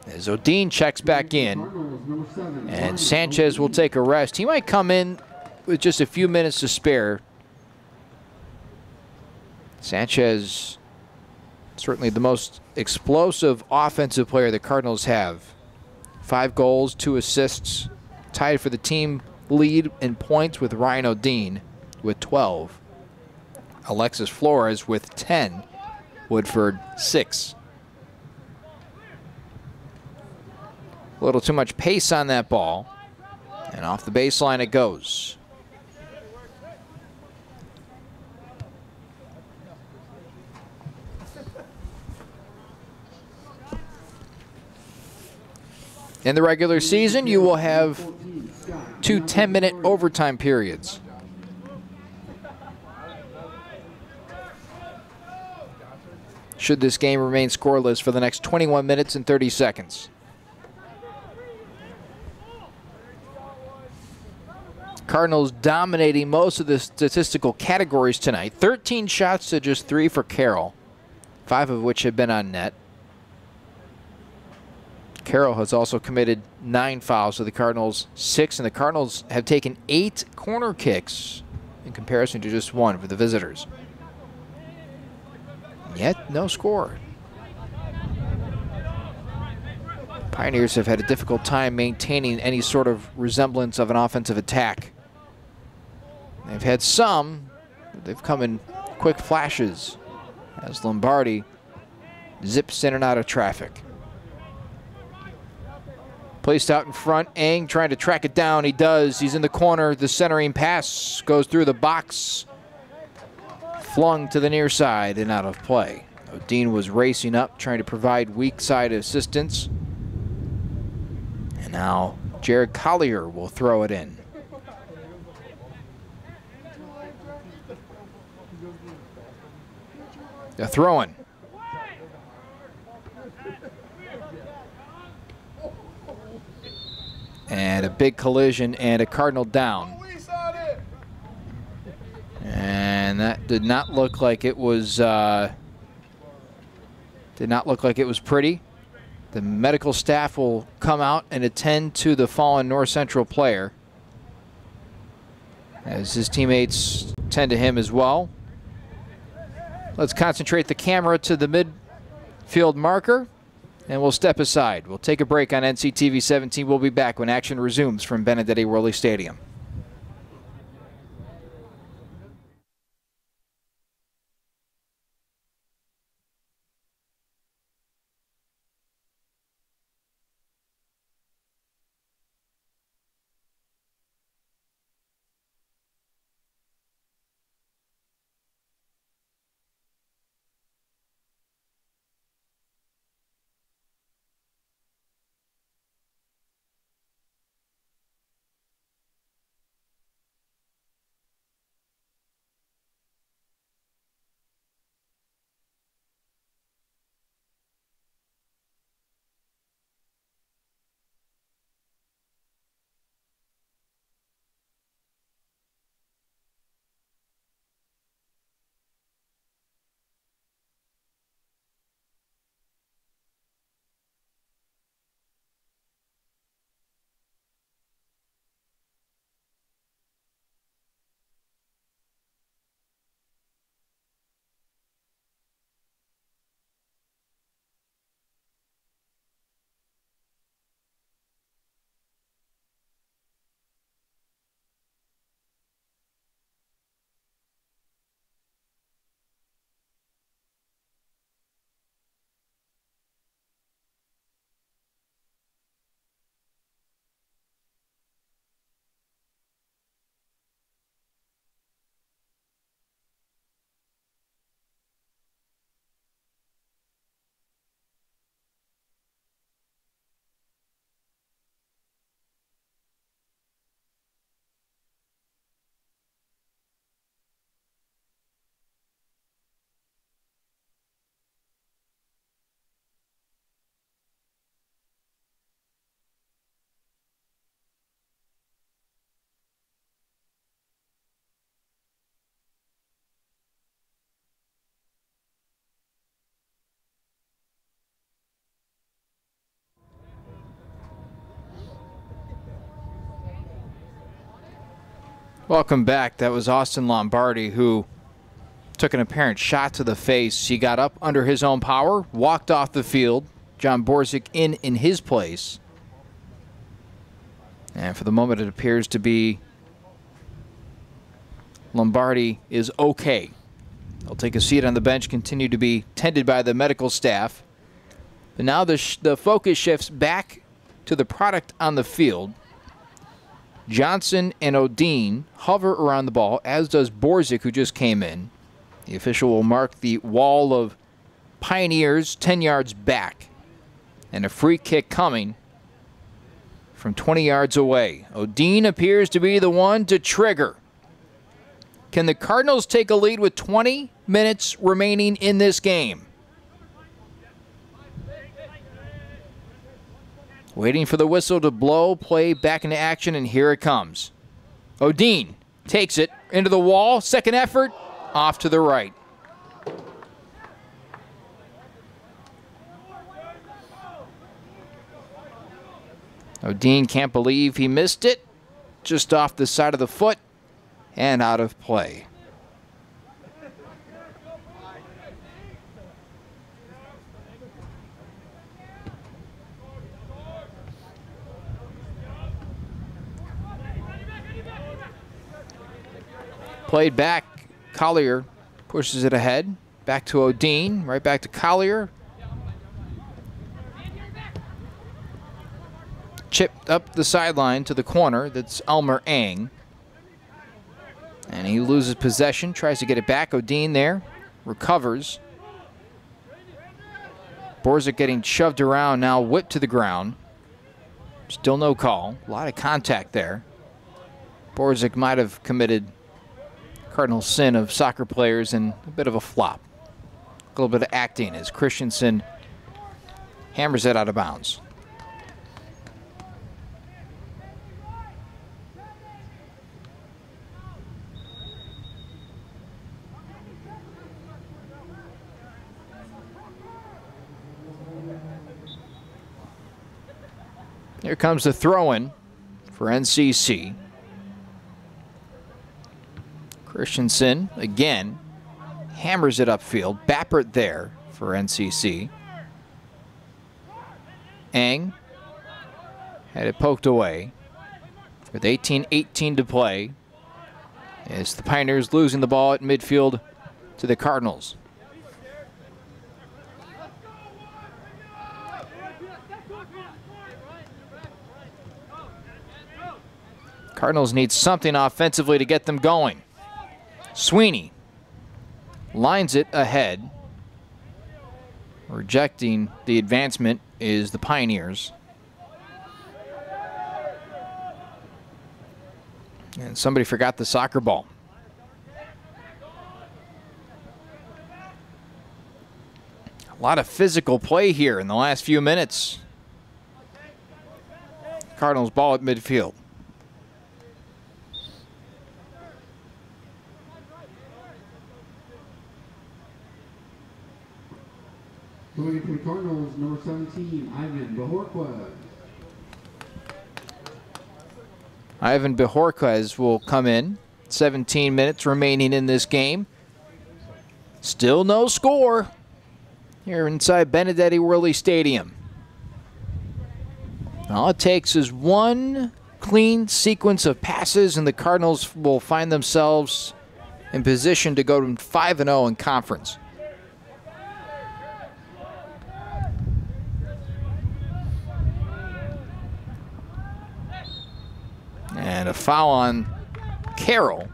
As Odine checks back in, and Sanchez will take a rest. He might come in with just a few minutes to spare. Sanchez, certainly the most explosive offensive player the Cardinals have. 5 goals, 2 assists, tied for the team lead in points with Ryan Odine with 12. Alexis Flores with 10. Woodford 6. A little too much pace on that ball. And off the baseline it goes. In the regular season, you will have 2 10-minute overtime periods. Should this game remain scoreless for the next 21 minutes and 30 seconds. Cardinals dominating most of the statistical categories tonight. 13 shots to just 3 for Carroll, 5 of which have been on net. Carroll has also committed 9 fouls to the Cardinals 6, and the Cardinals have taken 8 corner kicks in comparison to just 1 for the visitors. Yet no score. Pioneers have had a difficult time maintaining any sort of resemblance of an offensive attack. They've had some, but they've come in quick flashes as Lombardi zips in and out of traffic. Placed out in front, Eng trying to track it down. He does. He's in the corner. The centering pass goes through the box. Flung to the near side and out of play. Odine was racing up, trying to provide weak side assistance. And now Jared Collier will throw it in. They're throwing. And a big collision and a Cardinal down. And that did not look like it was pretty. The medical staff will come out and attend to the fallen North Central player, as his teammates tend to him as well. Let's concentrate the camera to the midfield marker, and we'll step aside. We'll take a break on NCTV 17. We'll be back when action resumes from Benedetti Worley Stadium. Welcome back. That was Austin Lombardi, who took an apparent shot to the face. He got up under his own power, walked off the field. John Borzik in his place. And for the moment, it appears to be Lombardi is okay. He'll take a seat on the bench, continue to be tended by the medical staff. But now the focus shifts back to the product on the field. Johnson and Odine hover around the ball, as does Borzik, who just came in. The official will mark the wall of Pioneers 10 yards back. And a free kick coming from 20 yards away. Odine appears to be the one to trigger. Can the Cardinals take a lead with 20 minutes remaining in this game? Waiting for the whistle to blow, play back into action, and here it comes. Odine takes it into the wall. Second effort, off to the right. Odine can't believe he missed it. Just off the side of the foot and out of play. Played back. Collier pushes it ahead. Back to Odine. Right back to Collier. Chipped up the sideline to the corner. That's Elmer Ang. And he loses possession. Tries to get it back. Odine there. Recovers. Borzik getting shoved around now. Whipped to the ground. Still no call. A lot of contact there. Borzik might have committed cardinal sin of soccer players and a bit of a flop. A little bit of acting as Christensen hammers it out of bounds. Here comes the throw-in for NCC. Christensen again hammers it upfield. Bappert there for NCC. Eng had it poked away with 18:18 to play as the Pioneers losing the ball at midfield to the Cardinals. Cardinals need something offensively to get them going. Sweeney lines it ahead. Rejecting the advancement is the Pioneers. And somebody forgot the soccer ball. A lot of physical play here in the last few minutes. Cardinals ball at midfield. Going for the Cardinals, number 17, Ivan Bajorquez. Ivan Bajorquez will come in. 17 minutes remaining in this game. Still no score here inside Benedetti Worley Stadium. All it takes is one clean sequence of passes and the Cardinals will find themselves in position to go to 5-0 in conference. And a foul on Carroll,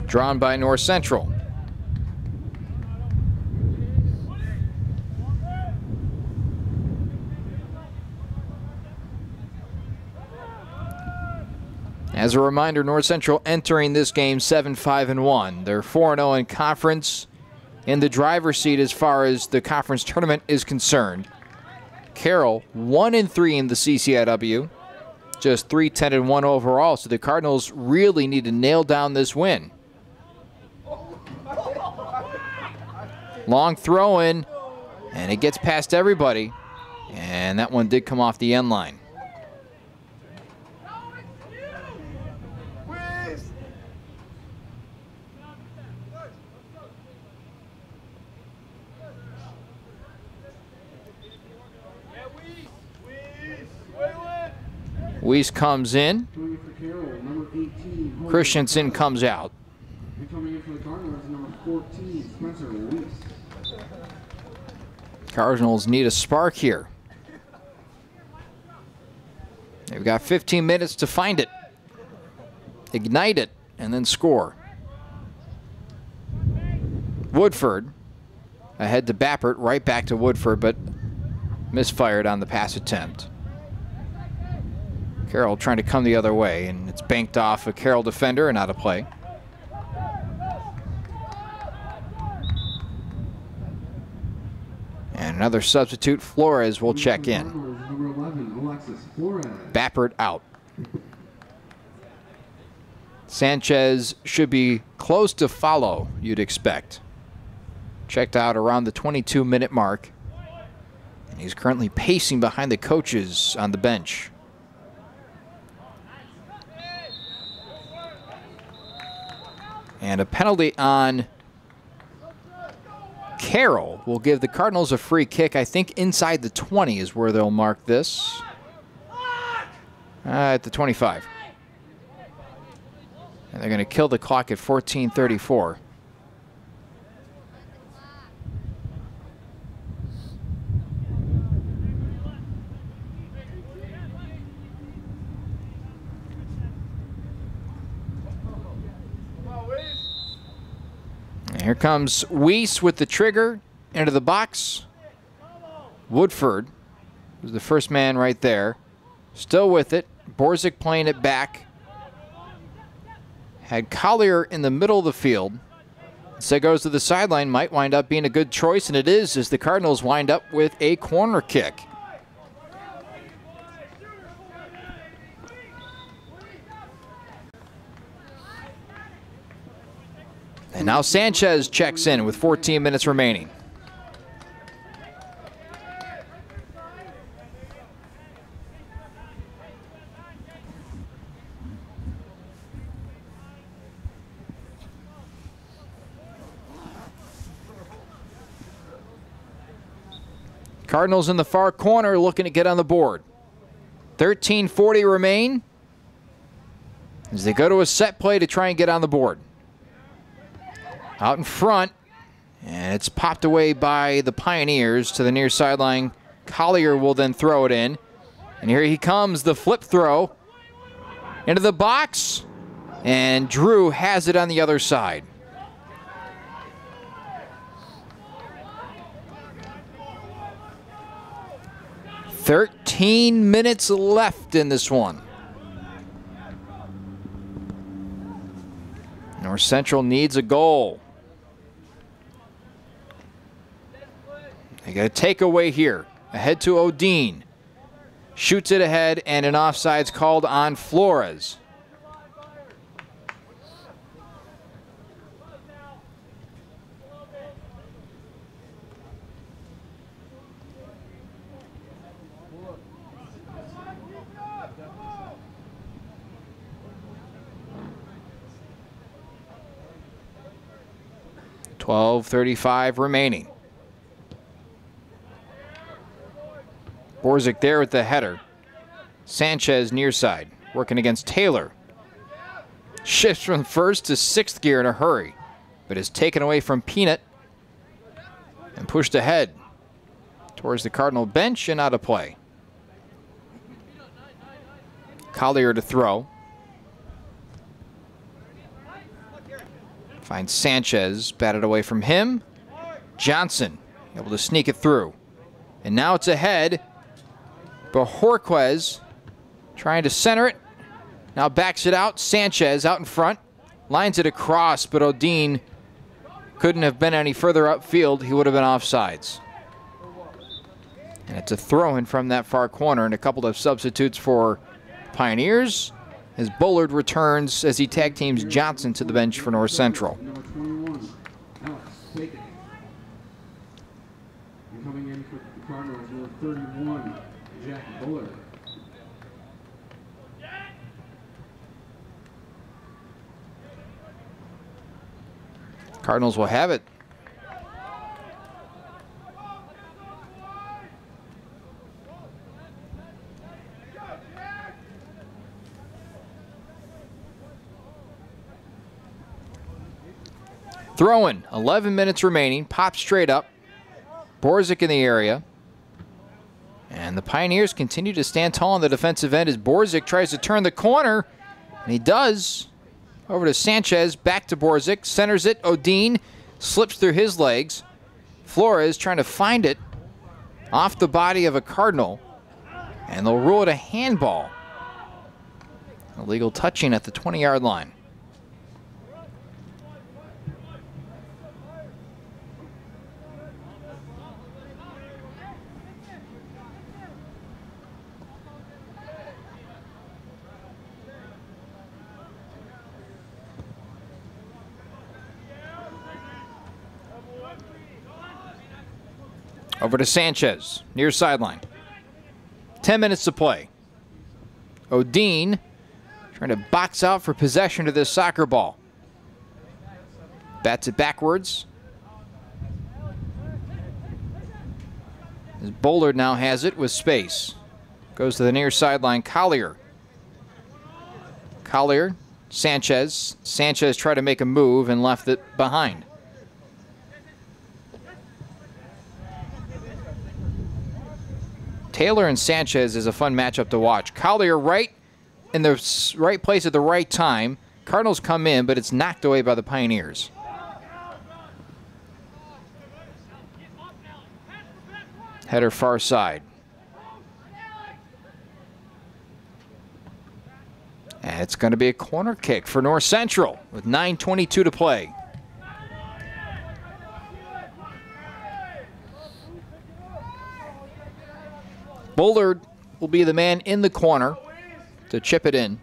drawn by North Central. As a reminder, North Central entering this game 7-5-1. They're 4-0 in conference, in the driver's seat as far as the conference tournament is concerned. Carroll 1-3 in the CCIW. Just 3-10-1 overall, so the Cardinals really need to nail down this win. Long throw in, and it gets past everybody, and that one did come off the end line. Weiss comes in. Christensen comes out. Coming in for the Cardinals, number 14, Spencer Weiss. Cardinals need a spark here. They've got 15 minutes to find it, ignite it, and then score. Woodford ahead to Bappert, right back to Woodford, but misfired on the pass attempt. Carroll trying to come the other way, and it's banked off a Carroll defender and out of play. And another substitute, Flores, will check in. Number 11, Alexis Flores. Bappert out. Sanchez should be close to follow, you'd expect. Checked out around the 22-minute mark. And he's currently pacing behind the coaches on the bench. And a penalty on Carroll will give the Cardinals a free kick. I think inside the 20 is where they'll mark this. At the 25. And they're going to kill the clock at 14:34. Here comes Weiss with the trigger into the box. Woodford was the first man right there. Still with it. Borzik playing it back. Had Collier in the middle of the field. Instead goes to the sideline. Might wind up being a good choice, and it is, as the Cardinals wind up with a corner kick. And now Sanchez checks in with 14 minutes remaining. Cardinals in the far corner looking to get on the board. 13:40 remain as they go to a set play to try and get on the board. Out in front, and it's popped away by the Pioneers to the near sideline. Collier will then throw it in. And here he comes, the flip throw into the box. And Drew has it on the other side. "13 minutes left in this one. North Central needs a goal. They got a takeaway here. Ahead to Odine. Shoots it ahead, and an offside's called on Flores. .12:35 remaining. Borzik there with the header. Sanchez near side, working against Taylor. Shifts from first to sixth gear in a hurry, but is taken away from Peanut and pushed ahead towards the Cardinal bench and out of play. Collier to throw. Finds Sanchez, batted away from him. Johnson able to sneak it through. And now it's ahead. Bajorquez trying to center it. Now backs it out. Sanchez out in front. Lines it across, but Odine couldn't have been any further upfield. He would have been offsides. And it's a throw-in from that far corner, and a couple of substitutes for Pioneers as Bullard returns as he tag teams Johnson to the bench for North Central. Number 21, Alex Bacon. And coming in for the Cardinals, number 31, Jack Bullard. Cardinals will have it. Throwing, 11 minutes remaining, pop straight up. Borzik in the area. And the Pioneers continue to stand tall on the defensive end as Borzik tries to turn the corner. And he does. Over to Sanchez, back to Borzik, centers it. Odine slips through his legs. Flores trying to find it off the body of a Cardinal. And they'll rule it a handball. Illegal touching at the 20-yard line. Over to Sanchez, near sideline. 10 minutes to play. Odine trying to box out for possession of this soccer ball. Bats it backwards. As Bullard now has it with space. Goes to the near sideline, Collier. Collier, Sanchez. Sanchez tried to make a move and left it behind. Taylor and Sanchez is a fun matchup to watch. Collier right in the right place at the right time. Cardinals come in, but it's knocked away by the Pioneers. Header far side. it's going to be a corner kick for North Central with 9:22 to play. Bullard will be the man in the corner to chip it in.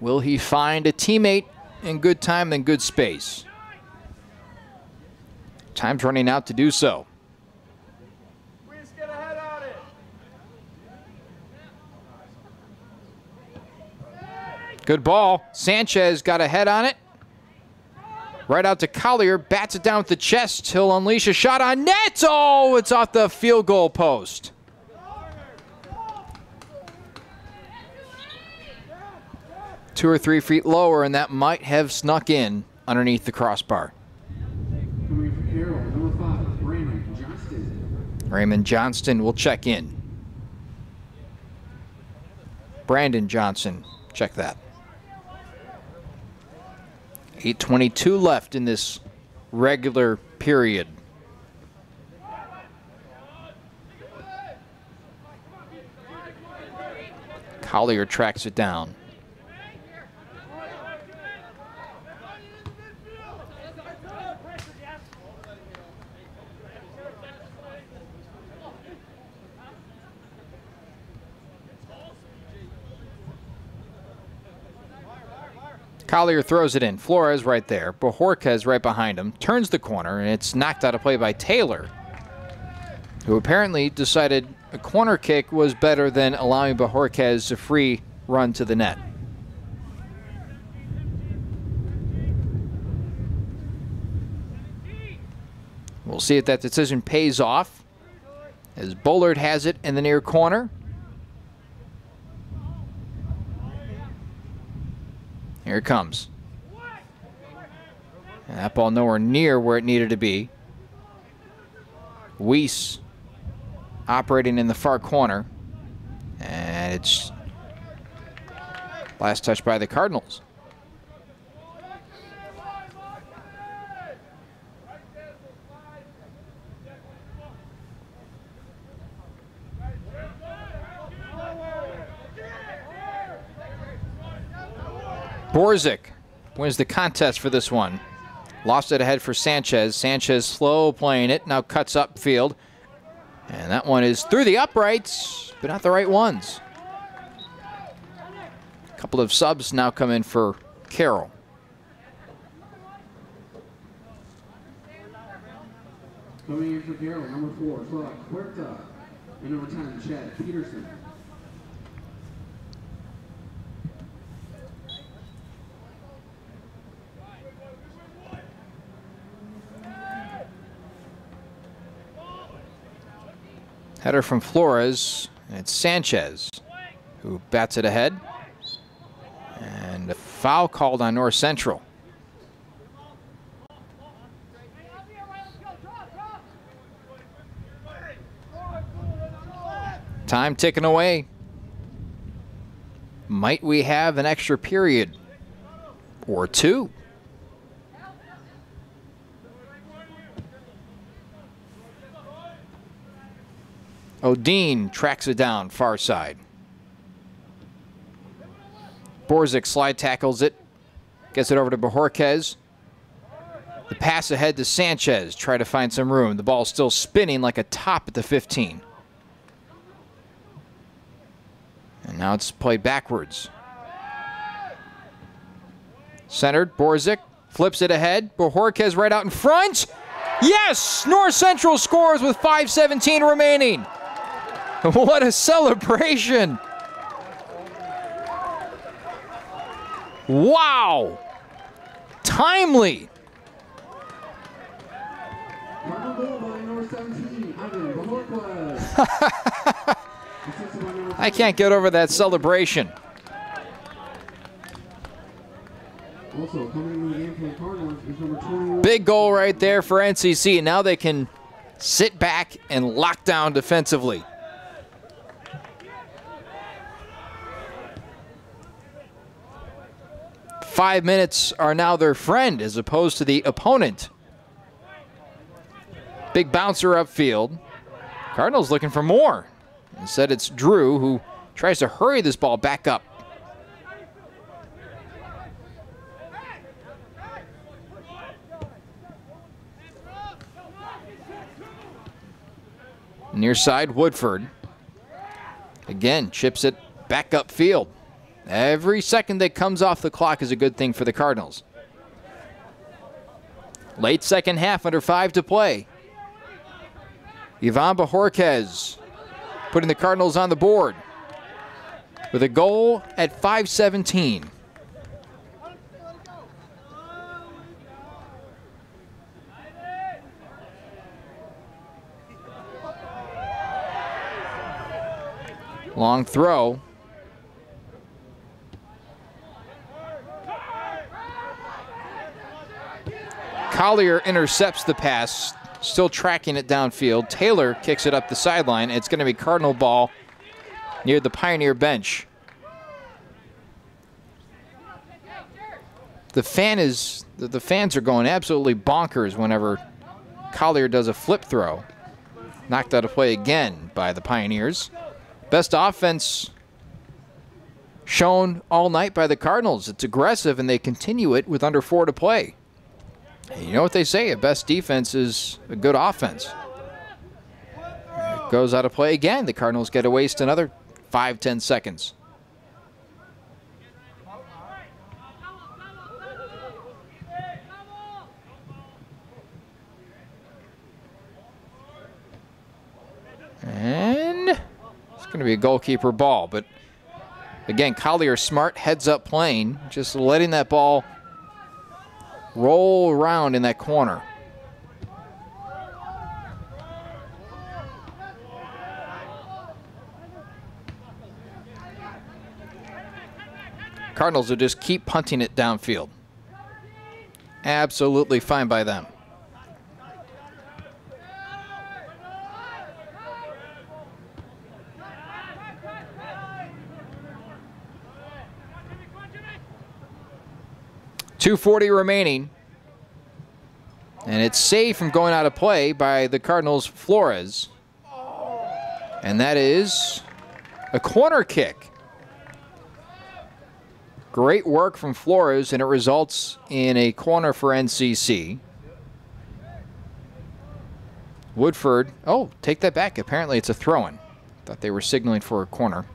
Will he find a teammate in good time and good space? Time's running out to do so. Good ball. Sanchez got a head on it. Right out to Collier. Bats it down with the chest. He'll unleash a shot on net. Oh, it's off the field goal post. Two or 3 feet lower, and that might have snuck in underneath the crossbar. Coming from Carroll, number 5, Raymond Johnston. Raymond Johnston will check in. Brandon Johnson, check that. 8:22 left in this regular period. Collier tracks it down. Collier throws it in. Flores right there. Bajorquez right behind him. Turns the corner, and it's knocked out of play by Taylor, who apparently decided a corner kick was better than allowing Bajorquez a free run to the net. We'll see if that decision pays off, as Bullard has it in the near corner. Here it comes. And that ball nowhere near where it needed to be. Weiss operating in the far corner. And it's last touch by the Cardinals. Borzik wins the contest for this one. Lost it ahead for Sanchez. Sanchez slow playing it, now cuts upfield. And that one is through the uprights, but not the right ones. A couple of subs now come in for Carroll. Coming in for Carroll, number 4, Flora Huerta. And number 10, Chad Peterson. Header from Flores, and it's Sanchez who bats it ahead. And a foul called on North Central. Time ticking away. Might we have an extra period or two? Odin tracks it down, far side. Borzik slide tackles it. Gets it over to Bajorquez. The pass ahead to Sanchez. Try to find some room. The ball's still spinning like a top at the 15. And now it's played backwards. Centered, Borzik flips it ahead. Bajorquez right out in front. Yes! North Central scores with 5:17 remaining. What a celebration! Wow! Timely! I can't get over that celebration. Also coming in the game for the Cardinals is number 21. Big goal right there for NCC. Now they can sit back and lock down defensively. Five minutes are now their friend as opposed to the opponent. Big bouncer upfield. Cardinals looking for more. Instead, it's Drew who tries to hurry this ball back up. Near side, Woodford. Again, chips it back upfield. Every second that comes off the clock is a good thing for the Cardinals. Late second half, under 5 to play. Yvonne Bajorquez putting the Cardinals on the board with a goal at 5:17. Long throw. Collier intercepts the pass, still tracking it downfield. Taylor kicks it up the sideline. It's going to be Cardinal ball near the Pioneer bench. The fans are going absolutely bonkers whenever Collier does a flip throw. Knocked out of play again by the Pioneers. Best offense shown all night by the Cardinals. It's aggressive, and they continue it with under 4 to play. And you know what they say, a best defense is a good offense. It goes out of play again. The Cardinals get to waste another 5-10 seconds. And it's going to be a goalkeeper ball, but again, Collier smart, heads up playing, just letting that ball roll around in that corner. Cardinals will just keep punting it downfield. Absolutely fine by them. .240 remaining. And it's saved from going out of play by the Cardinals' Flores. And that is a corner kick. Great work from Flores, and it results in a corner for NCC. Woodford, oh, take that back. Apparently it's a throw-in. Thought they were signaling for a corner.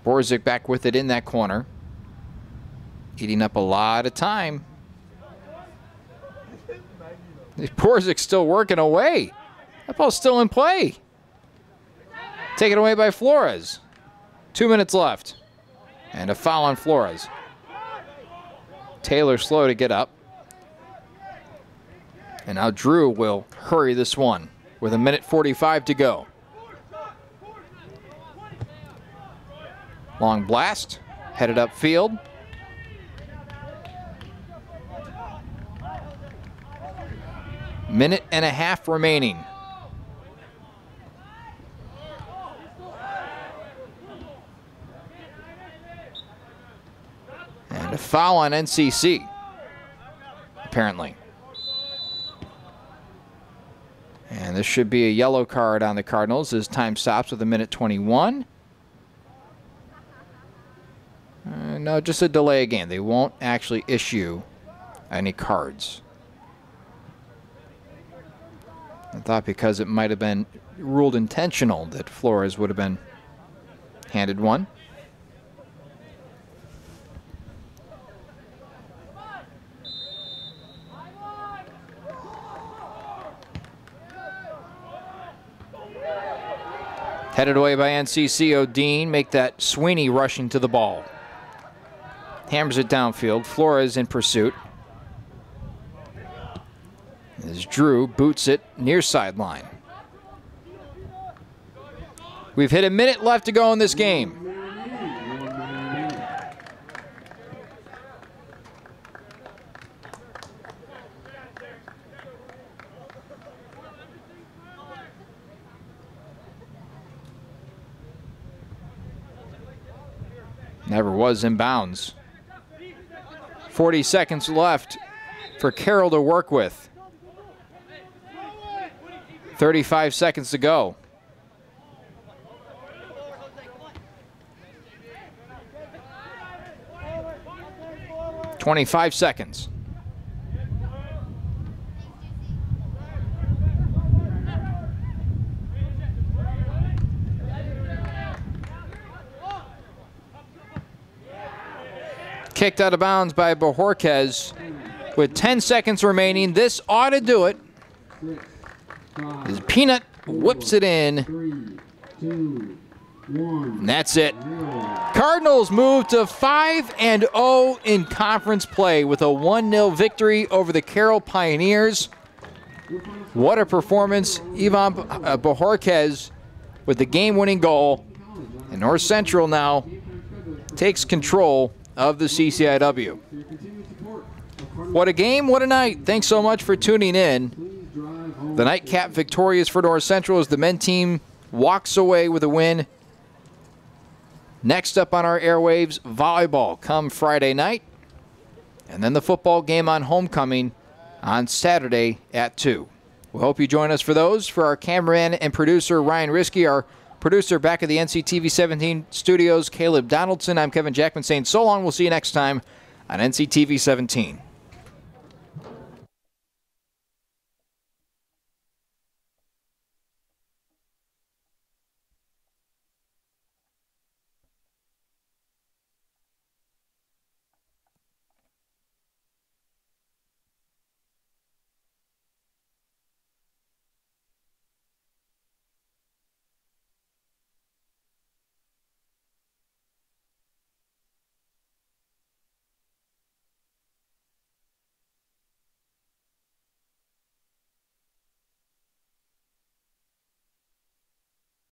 Borzik back with it in that corner. Eating up a lot of time. Borzik's still working away. That ball's still in play. Taken away by Flores. 2 minutes left. And a foul on Flores. Taylor slow to get up. And now Drew will hurry this one with 1:45 to go. Long blast. Headed upfield. Minute and a half remaining. And a foul on NCC, apparently. And this should be a yellow card on the Cardinals as time stops with 1:21. No, just a delay again. They won't actually issue any cards. I thought because it might have been ruled intentional that Flores would have been handed one. Headed away by NCC. O'Dean make that Sweeney rushing to the ball. Hammers it downfield. Flores in pursuit. As Drew boots it near sideline. We've hit a minute left to go in this game. Never was in bounds. 40 seconds left for Carroll to work with. 35 seconds to go. $25 seconds. kicked out of bounds by Bajorquez with 10 seconds remaining. This ought to do it. As Peanut whips it in. 3, 2, 1. And that's it. Cardinals move to 5-0 in conference play with a 1-0 victory over the Carroll Pioneers. What a performance. Ivan Bajorquez with the game-winning goal. And North Central now takes control of the CCIW. What a game, what a night. Thanks so much for tuning in. The nightcap victorious for North Central as the men team walks away with a win. Next up on our airwaves, volleyball come Friday night. And then the football game on homecoming on Saturday at 2. We hope you join us for those. For our cameraman and producer, Ryan Risky, our producer back at the NCTV 17 studios, Caleb Donaldson, I'm Kevin Jackman saying so long. We'll see you next time on NCTV 17.